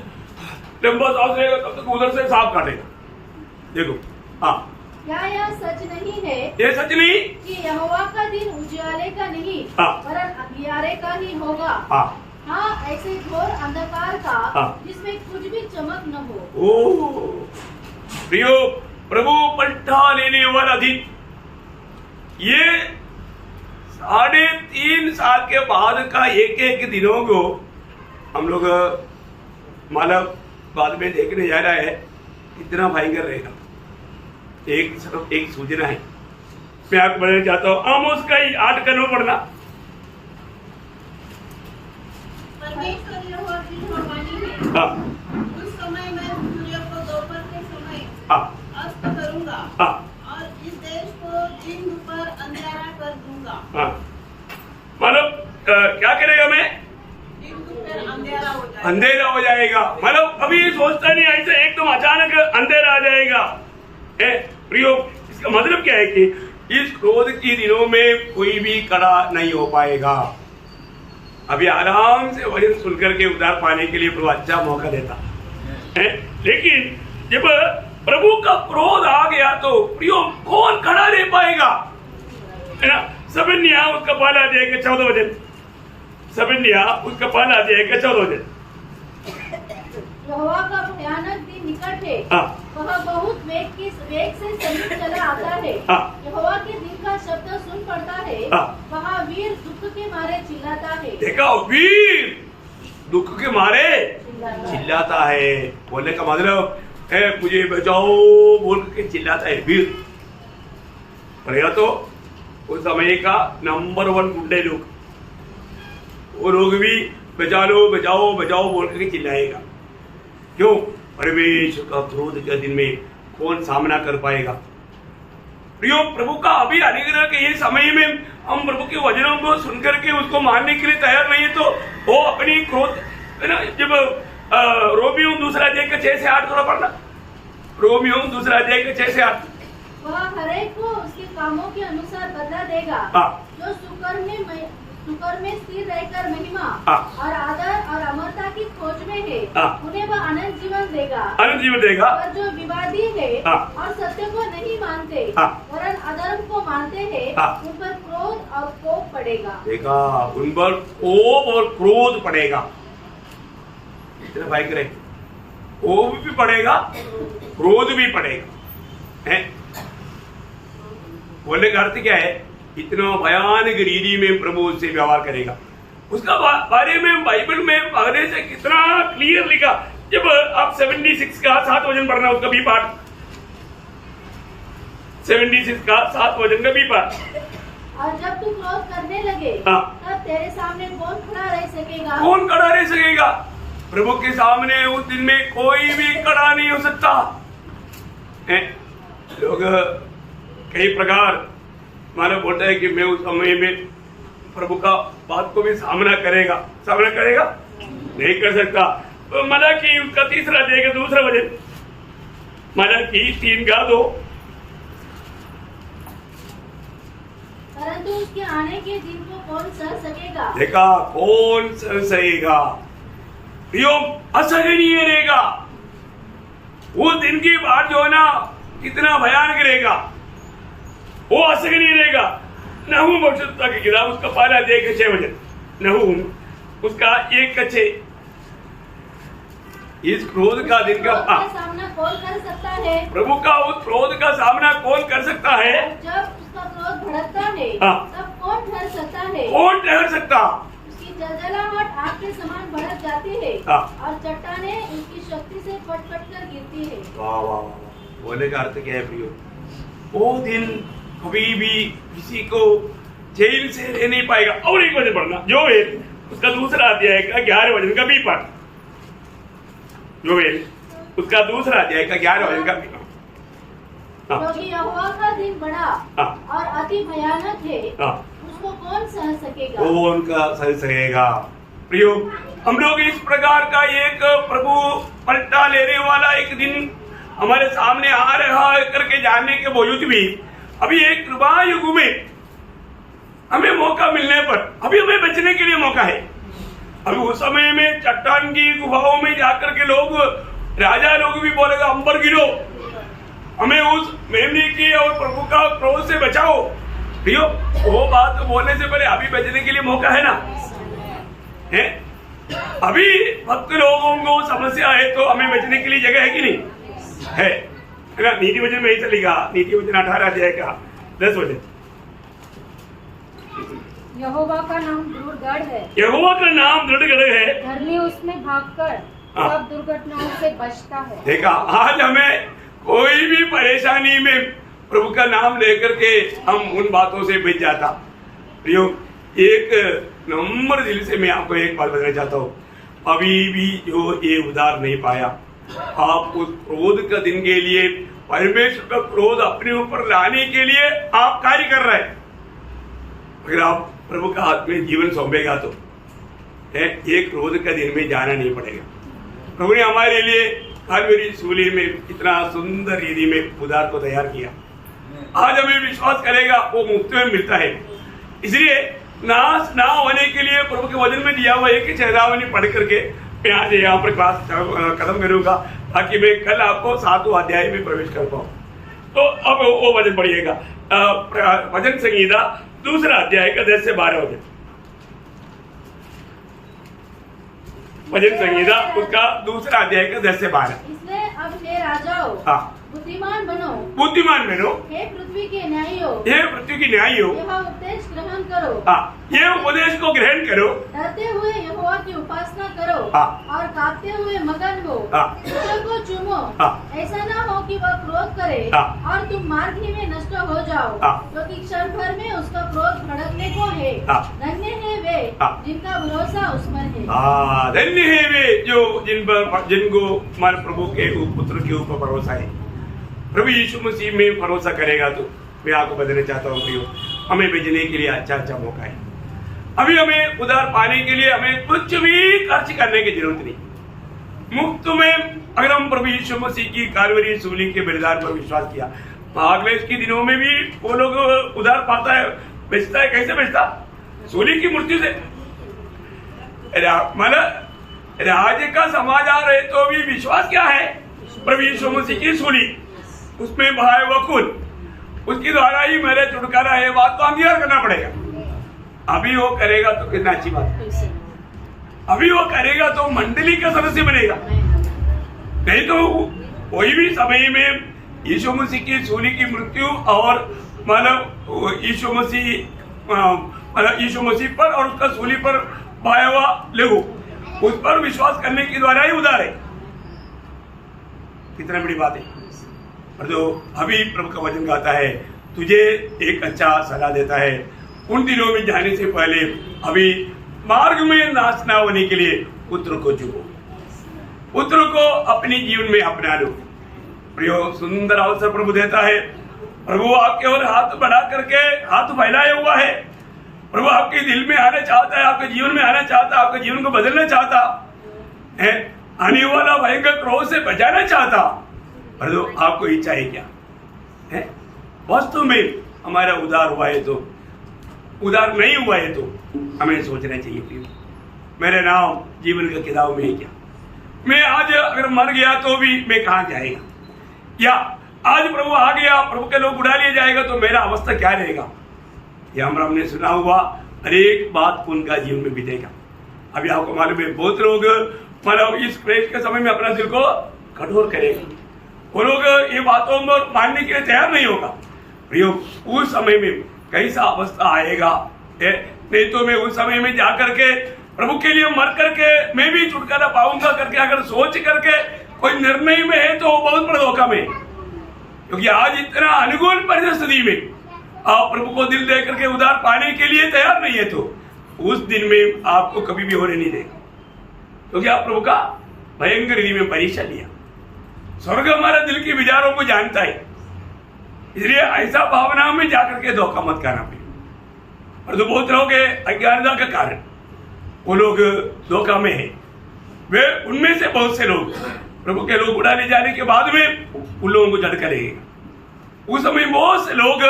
लंबा सांस लेगा तब तक उधर से सांप काटेगा। देखो क्या यह सच नहीं है? ये सच नहीं कि यहोवा का दिन उजियाले का नहीं वरन अंधियारे का ही होगा। हाँ, ऐसे घोर अंधकार का जिसमें कुछ भी चमक न हो। ओ प्रियो, प्रभु पलटा लेने वाला दिन, ये 3.5 साल के बाद का एक दिनों को हम लोग मालव बाद में देखने जा रहा है। कितना भयंकर रहेगा। एक सूचना है मैं आपको बताना चाहता हूँ। आमोस का ही 8 का 9 पढ़ना। परमेश्वर यहोवा की यह वाणी है, उस समय मैं सूर्य को दोपहर के समय अस्त करूंगा और इस देश को दिन पर अंधेरा कर दूंगा। मतलब क्या करेगा? मैं अंधेरा हो जाएगा। मतलब अभी सोचता नहीं, ऐसे एकदम अचानक अंधेरा आ जाएगा। प्रियो, इसका मतलब क्या है कि इस क्रोध के दिनों में कोई भी कड़ा नहीं हो पाएगा। अभी आराम से वचन सुनकर के उद्धार पाने के लिए प्रभु अच्छा मौका देता है। लेकिन जब प्रभु का क्रोध आ गया तो प्रियो कौन खड़ा रह पाएगा? है ना। सबन्या उसका पहला अध्याय के 14 वचन। सबन्या उसका पहला अध्याय के 14 वचन। यहोवा का भयानक दिन निकट है, वह बहुत वेग से समीप चला आता है। यहोवा के दिन का शब्द सुन पड़ता है, वहाँ वीर दुख के मारे चिल्लाता है। देखा, वीर दुख के मारे चिल्लाता है। बोलने का मतलब है मुझे बचाओ बोल के चिल्लाता है वीर। पड़ेगा तो उस समय का नंबर 1 गुंडे लोग, वो लोग भी बचा लो बचाओ बचाओ बोल के चिल्लाएगा। क्यों? परमेश्वर का क्रोध के दिन में कौन सामना कर पाएगा? प्रियो, प्रभु का अभी अनुग्रह के ये समय में हम प्रभु के वचनों को सुनकर के उसको मानने के लिए तैयार नहीं है तो वो अपनी क्रोध है ना। जब रोमियो 2 अध्याय के 6 से 8 थोड़ा पढ़ना। रोमियो 2 अध्याय के 6 से 8। वह हरेक को उसके कामों के अनुसार बदला देगा। जो सुकर में स्थिर रहकर महिमा और आदर और अमरता की खोज में है, उन्हें वह अनंत जीवन देगा। और जो विवादी है और सत्य को नहीं मानते वरन अधर्म को मानते हैं, उन पर क्रोध और कोप पड़ेगा। देखा, उन पर कोप और क्रोध पड़ेगा। इतना भाई करे, कोप भी पड़ेगा क्रोध भी पड़ेगा। है बोलने का अर्थ क्या है? इतना भयानक रीति में प्रभु उससे व्यवहार करेगा। उसका बारे में बाइबल में पढ़ने से कितना क्लियर लिखा। जब आप 76 का 7 वचन पढ़ना, उसका भी पाठ 76 का 7 वचन का भी पाठ। और जब तू क्रोध करने लगे तब तेरे सामने कौन खड़ा रह सकेगा? कौन खड़ा रह सकेगा? प्रभु के सामने उस दिन में कोई भी खड़ा नहीं हो सकता। लोग कई प्रकार मानो बोलता है कि मैं उस समय में प्रभु का बात को भी सामना करेगा नहीं कर सकता। तो मलाकी उसका 3 अध्याय का 2 वचन, मलाकी 3 का 2। परंतु उसके आने के दिन को कौन सह सकेगा? देखा, कौन सह सकेगा? यो असहनीय रहेगा। वो दिन की बात जो है ना कितना भयानक रहेगा, वो असहनीय रहेगा। नहूम भविष्यवक्ता की किताब उसका पहला अध्याय के 6 वचन, नहूम उसका 1 का 6। इस क्रोध का दिन का सामना कौन कर सकता है? प्रभु का उस क्रोध का सामना कौन कर सकता है? जब उसका क्रोध भड़कता है तब कौन ठहर ठहर सकता है? कौन ठहर सकता? उसकी जलजलाहट आग के समान भड़क जाती है और चट्टानें उसकी शक्ति से फट-फट कर गिरती है। वाह वाह वाह, बोले का अर्थ क्या है प्रियो? वो दिन कभी भी किसी को जेल से रह नहीं पाएगा। और एक वचन पढ़ना, जो है उसका दूसरा अध्याय का 11 वचन का 20 पद, जो है उसका दूसरा अध्याय का 11 वचन का 20 पद। क्योंकि यहोवा का दिन बड़ा और अति भयानक है, उसको कौन सह सकेगा? वो उनका सह सकेगा। प्रियो, हम लोग इस प्रकार का एक प्रभु पलटा लेने वाला एक दिन हमारे सामने आ रहा है करके जानने के बावजूद भी अभी एक कृपा युग में हमें मौका मिलने पर अभी हमें बचने के लिए मौका है। अभी उस समय में चट्टान की गुफाओं में जाकर के लोग, राजा लोग भी बोलेगा अंबर गिरो, हमें उस मेमने की और प्रभु का क्रोध से बचाओ। प्रियो, वो बात बोलने से पहले अभी बचने के लिए मौका है ना? है? अभी भक्त लोगों को समस्या है तो हमें बचने के लिए जगह है कि नहीं है? ना? नीति वचन में ही चलेगा, नीति वचन 18 अध्याय का 10 वचन। यहोवा का नाम दृढ़गढ़ है, यहोवा का नाम दृढ़गढ़ है, धर्मी उसमें भागकर सब दुर्घटनाओं से बचता है। देखा, आज हमें कोई भी परेशानी में प्रभु का नाम लेकर के हम उन बातों से बच जाता। प्रियो, एक नंबर दिल से मैं आपको एक बात बताना चाहता हूँ, अभी भी जो ये उधार नहीं पाया, आप उस क्रोध का दिन के लिए, परमेश्वर का क्रोध अपने ऊपर लाने के लिए आप कार्य कर रहे हैं। अगर आप प्रभु का हाथ में जीवन सौंपेगा तो है, एक क्रोध का दिन में जाना नहीं पड़ेगा। प्रभु ने हमारे लिए कालवरी सूली में इतना सुंदर रीति में उधार को तैयार किया। आज हमें विश्वास करेगा वो मुफ्त में मिलता है। इसलिए नाश ना होने के लिए प्रभु के वचन में दिया हुआ एक ही चेतावनी पढ़ करके मैं आज यहाँ पर क्लास खत्म करूंगा, ताकि मैं कल आपको 7वां अध्याय में प्रवेश कर पाऊँ। तो अब वो वचन पढ़िएगा, वचन संहिता 2 अध्याय का 10 से 12 वचन। वचन संहिता उसका 2 अध्याय का 10 से 12। इसलिए अब हे राजाओं, बुद्धिमान बनो, बुद्धिमान बनो, हे पृथ्वी के न्यायियों, हे पृथ्वी की न्यायियों, यह उपदेश ग्रहण करो, ये उपदेश को ग्रहण करो, डरते हुए यहोवा की उपासना करो और कांपते हुए मगन हो, ईश्वर को चूमो। ऐसा ना हो कि वह क्रोध करे और तुम मार्ग ही में नष्ट हो जाओ, क्योंकि क्षण भर में उसका क्रोध भड़कने को है। धन्य है वे जिनका भरोसा उसमें है। धन्य है वे जो जिनको हमारे प्रभु के पुत्र के ऊपर भरोसा है। प्रभु यीशु मसीह में भरोसा करेगा तो मैं आपको बताना चाहता हूँ प्रियो, हमें भेजने के लिए अच्छा मौका है। अभी हमें उधार पाने के लिए हमें कुछ भी खर्च करने की जरूरत नहीं। मुफ्त में अगर हम प्रभु यीशु मसीह की कालवरी सूली के बलिदान पर विश्वास किया, भागलेस के दिनों में भी वो लोग उधार पाता है, बेचता है। कैसे बेचता? सूली की मृत्यु से। मतलब राज्य का समाचार है तो भी विश्वास क्या है? प्रभु यीशु मसीह की सूली, उसमें बहाए हुआ खून, उसके द्वारा ही मेरे छुटकारा है, बात तो अंगीकार करना पड़ेगा। अभी वो करेगा तो कितना अच्छी बात है। अभी वो करेगा तो मंडली का सदस्य बनेगा, नहीं तो कोई भी समय में यीशु मसीह की सूली की मृत्यु और मतलब यीशु मसीह पर और उसका सूली पर बहाया हुआ लहू, उस पर विश्वास करने के द्वारा ही उधार है। कितना बड़ी बात है। और जो अभी प्रभु का वचन कहता है, तुझे एक अच्छा सलाह देता है, उन दिनों में जाने से पहले अभी मार्ग में नाश ना होने के लिए पुत्र को चुनो, पुत्र को अपने जीवन में अपना लो। प्रियो, सुंदर अवसर प्रभु देता है। प्रभु आपके और हाथ बढ़ा करके हाथ फैलाया हुआ है। प्रभु आपके दिल में आना चाहता है, आपके जीवन में आना चाहता है, आपके जीवन को बदलना चाहता है, आने वाला भयंकर क्रोध से बचाना चाहता। पर आपको इच्छा है क्या है? वास्तव में हमारा उधार हुआ है तो, उधार नहीं हुआ है तो हमें सोचना चाहिए कि मेरे नाम जीवन का किताब में है क्या? मैं आज अगर मर गया तो भी मैं कहाँ जाएगा? या आज प्रभु आ गया, प्रभु के लोग उड़ा लिया जाएगा तो मेरा अवस्था क्या रहेगा? यह हमने सुना हुआ हर एक बात उनका जीवन में बीतेगा। अभी आपको मालूम है, बहुत लोग मतलब इस क्लेश के समय में अपना दिल को कठोर करेगा, वो लोग ये बातों में मानने के लिए तैयार नहीं होगा। प्रियो, उस समय में कैसा अवस्था आएगा नहीं तो मैं उस समय में जाकर के प्रभु के लिए मर करके मैं भी छुटकारा पाऊंगा करके अगर सोच करके कोई निर्णय में है तो वो बहुत बड़ा धोखा में है। क्योंकि आज इतना अनुकूल परिस्थिति में आप प्रभु को दिल दे करके उधार पाने के लिए तैयार नहीं है तो उस दिन में आपको कभी भी होने नहीं देगा, क्योंकि आप प्रभु का भयंकर रीति में परीक्षा लिया। स्वर्ग हमारा दिल के विचारों को जानता है, इसलिए ऐसा भावना में जाकर के धोखा मत करना पड़े। और तो बहुत लोग अज्ञानता के कारण वो लोग धोखा में है, वे उनमें से बहुत से लोग प्रभु के लोग उड़ा ले जाने के बाद में उन लोगों को जड़ करेंगे। उस समय बहुत से लोग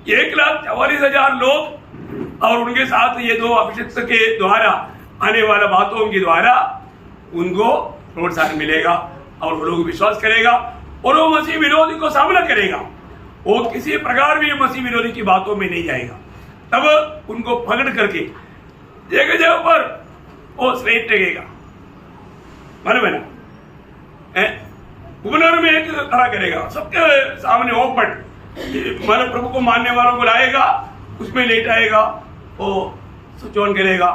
1,44,000 लोग और उनके साथ ये 2 अभिषिक्त के द्वारा आने वाला बातों के द्वारा उनको प्रोत्साहन मिलेगा और वो लोग विश्वास करेगा और वो मसीह विरोधी को सामना करेगा। वो किसी प्रकार भी मसीह विरोधी की बातों में नहीं जाएगा। तब उनको पकड़ करके जगह जगह पर वो स्ट्रेट टेकेगा, मालूम है ना, गुबनर में एक खड़ा करेगा सबके सामने ओपन, मतलब प्रभु को मानने वालों को लाएगा, उसमें लेट आएगा, वो स्विच ऑन करेगा,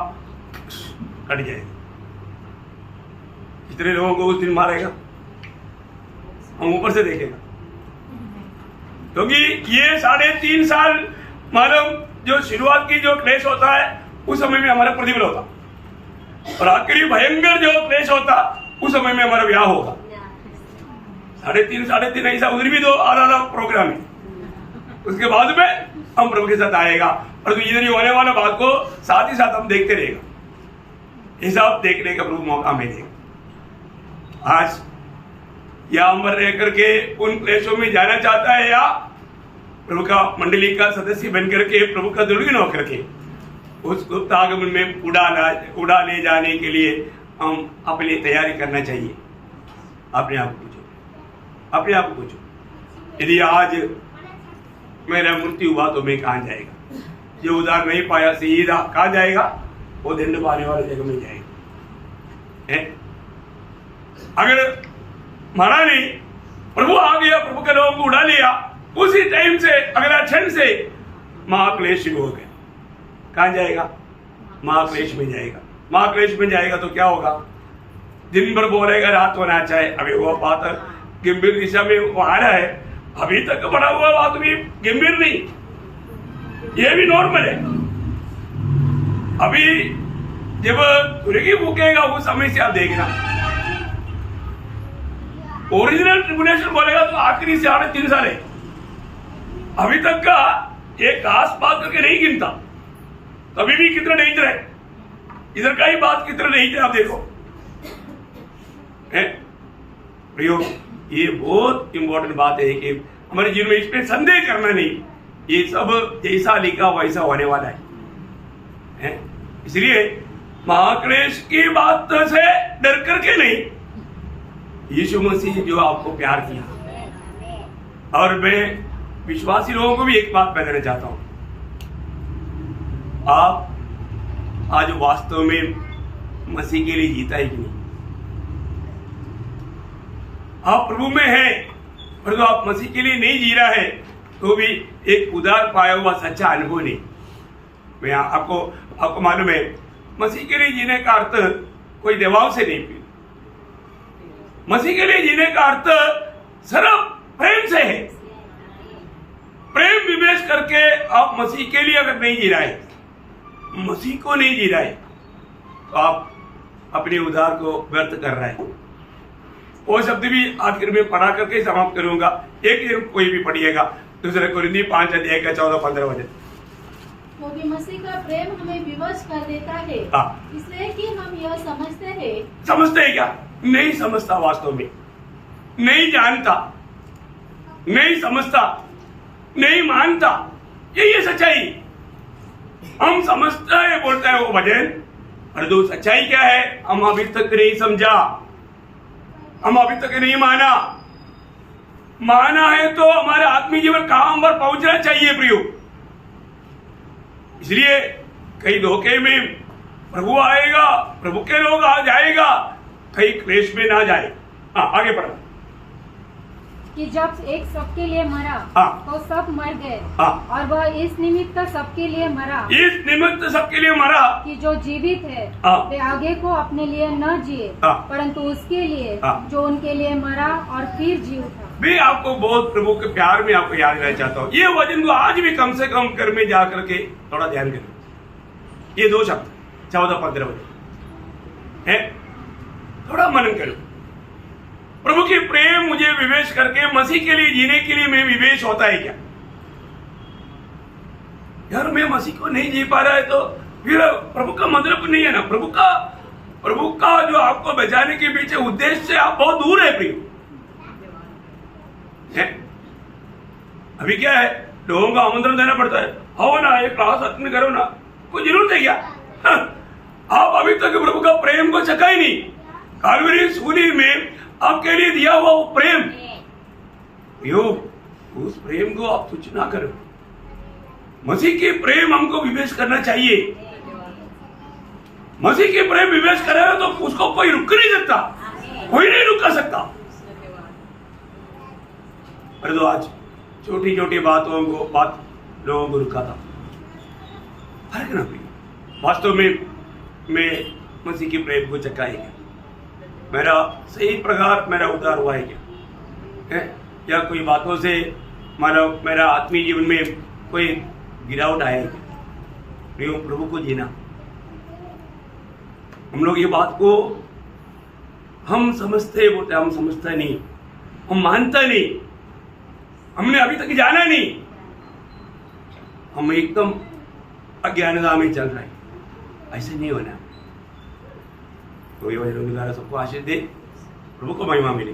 कट जाएगा। कितने लोगों को उस दिन मारेगा हम ऊपर से देखेगा, क्योंकि ये 3.5 साल मालूम जो शुरुआत की जो क्लेश होता है उस समय में हमारा प्रतिबल होता और आखिरी भयंकर जो क्लेश होता उस समय में हमारा ब्याह होगा। 3.5 ऐसा उधर भी 2 आधा प्रोग्राम है, उसके बाद में हम प्रभु के साथ आएगा और तो इधर ही होने वाला बात को साथ ही साथ हम देखते रहेगा, हिसाब देखने का प्रभु मौका मिलेगा। आज या अमर रह करके उन क्लेशों में जाना चाहता है या प्रभु का मंडली का सदस्य बनकर के प्रभु का दुर्गुण होकर के उस गुप्त आगमन में उड़ा ले जाने के लिए हम अपनी तैयारी करना चाहिए। अपने आप को पूछो, यदि आज मेरा मृत्यु हुआ तो मैं कहाँ जाएगा? जो उधार नहीं पाया सीधा कहाँ जाएगा? वो दंड पाने वाले जगह में जाएगा। अगर मारा नहीं, प्रभु आ गया, प्रभु के लोगों को उड़ा लिया, उसी टाइम से अगला क्षण से महाक्लेश शुरू हो गया, कहाँ जाएगा? महाक्लेश में जाएगा। महाक्लेश में जाएगा तो क्या होगा? दिन भर बोलेगा रात होना चाहे। अभी वो बात गंभीर दिशा में वो आ रहा है, अभी तक बड़ा हुआ बात भी गंभीर नहीं, ये भी नॉर्मल है। अभी जब तुरगी फूकेगा उस समय से आप देखना, ओरिजिनल ट्रिब्यूलेशन बोलेगा तो आखिरी से 3.5 साल है। अभी तक का एक खास बात करके नहीं गिनता, तभी भी कितना डेंजर है, इधर का ही बात कितना डेंजर आप देखो। प्रियो, ये बहुत इंपॉर्टेंट बात है कि हमारे जीवन में इसमें संदेह करना नहीं, ये सब जैसा लिखा वैसा होने वाला है। इसलिए महाक्लेश की बात से डर करके नहीं, यीशु मसीह जो आपको प्यार किया। और मैं विश्वासी लोगों को भी एक बात बताना चाहता हूं, आप आज वास्तव में मसीह के लिए जीता है कि नहीं? आप प्रभु में हैं पर तो आप मसीह के लिए नहीं जी रहा है तो भी एक उधार पाया हुआ सच्चा अनुभव नहीं। मैं आपको मालूम है, मसीह के लिए जीने का अर्थ कोई दबाव से नहीं, मसीह के लिए जीने का अर्थ सिर्फ प्रेम से है। प्रेम विवेश करके आप मसीह के लिए अगर नहीं जी रहा है, मसीह को नहीं जी रहा है, तो आप अपने उधार को व्यर्थ कर रहा है। वो शब्द भी आखिर में पढ़ा करके समाप्त करूंगा, एक कोई भी पढ़िएगा, दूसरे कोरिन्थी 5:14-15 वचन। क्योंकि मसीह का प्रेम हमें विवश कर देता है, इसलिए कि हम यह समझते हैं क्या? नहीं समझता, वास्तव में नहीं जानता, नहीं समझता, नहीं मानता, यही है सच्चाई। हम समझता है बोलता है वो भजन, और दो सच्चाई क्या है? हम अभी तक नहीं समझा, हम अभी तक नहीं माना है तो हमारे आत्मीय जीवन कहां पर पहुंचना चाहिए प्रियो। इसलिए कई धोखे में प्रभु आएगा, प्रभु के लोग आ जाएगा, कहीं क्लेश में ना जाए। आगे बढ़ो। कि जब एक सबके लिए मरा तो सब मर गए और वह इस निमित्त सबके लिए मरा, इस निमित्त सबके लिए मरा कि जो जीवित है वे आगे को अपने लिए न जिए परंतु उसके लिए जो उनके लिए मरा और फिर जी उठा। मैं आपको बहुत प्रभु के प्यार में आपको याद दिलाना चाहता हूँ, ये वचन को आज भी कम से कम घर में जा करके थोड़ा ध्यान करो। ये 2 शब्द 14-15 वचन है, थोड़ा मनन करो। प्रभु के प्रेम मुझे विवेश करके मसीह के लिए जीने के लिए मैं विवेश होता है क्या? यार मैं मसीह को नहीं जी पा रहा है तो फिर प्रभु का मतलब नहीं है ना। प्रभु का जो आपको बचाने के पीछे उद्देश्य से आप बहुत दूर है प्रिय है। अभी क्या है, लोगों का आमंत्रण देना पड़ता है, आओ ना ये क्लास अटेंड करो ना, कोई जरूरत है क्या? आप अभी तक प्रभु का प्रेम को चखा ही नहीं। कालवरी सूली में आपके लिए दिया हुआ वो प्रेम, यो उस प्रेम को आप तुच्छ ना करो। मसीह के प्रेम हमको विवेश करना चाहिए। मसीह के प्रेम विवेश करेगा तो उसको कोई रुक नहीं सकता, कोई नहीं रुका सकता। अरे तो आज छोटी छोटी बात लोगों को रुका था, फर्क ना पड़ी। वास्तव में मैं मसीह के प्रेम को चखा है क्या? मेरा सही प्रकार मेरा उद्धार हुआ है क्या है? या कोई बातों से मतलब मेरा आत्मीय जीवन में कोई गिरावट आया है क्या? प्रभु को जीना, हम लोग ये बात को हम समझते बोलते, हम समझता नहीं, हम मानता नहीं, हमने अभी तक जाना नहीं, हम एकदम अज्ञानता में चल रहे हैं। ऐसे नहीं होना। तो ये वचनों के द्वारा सबको आशीष दे, प्रभु को महिमा मिले।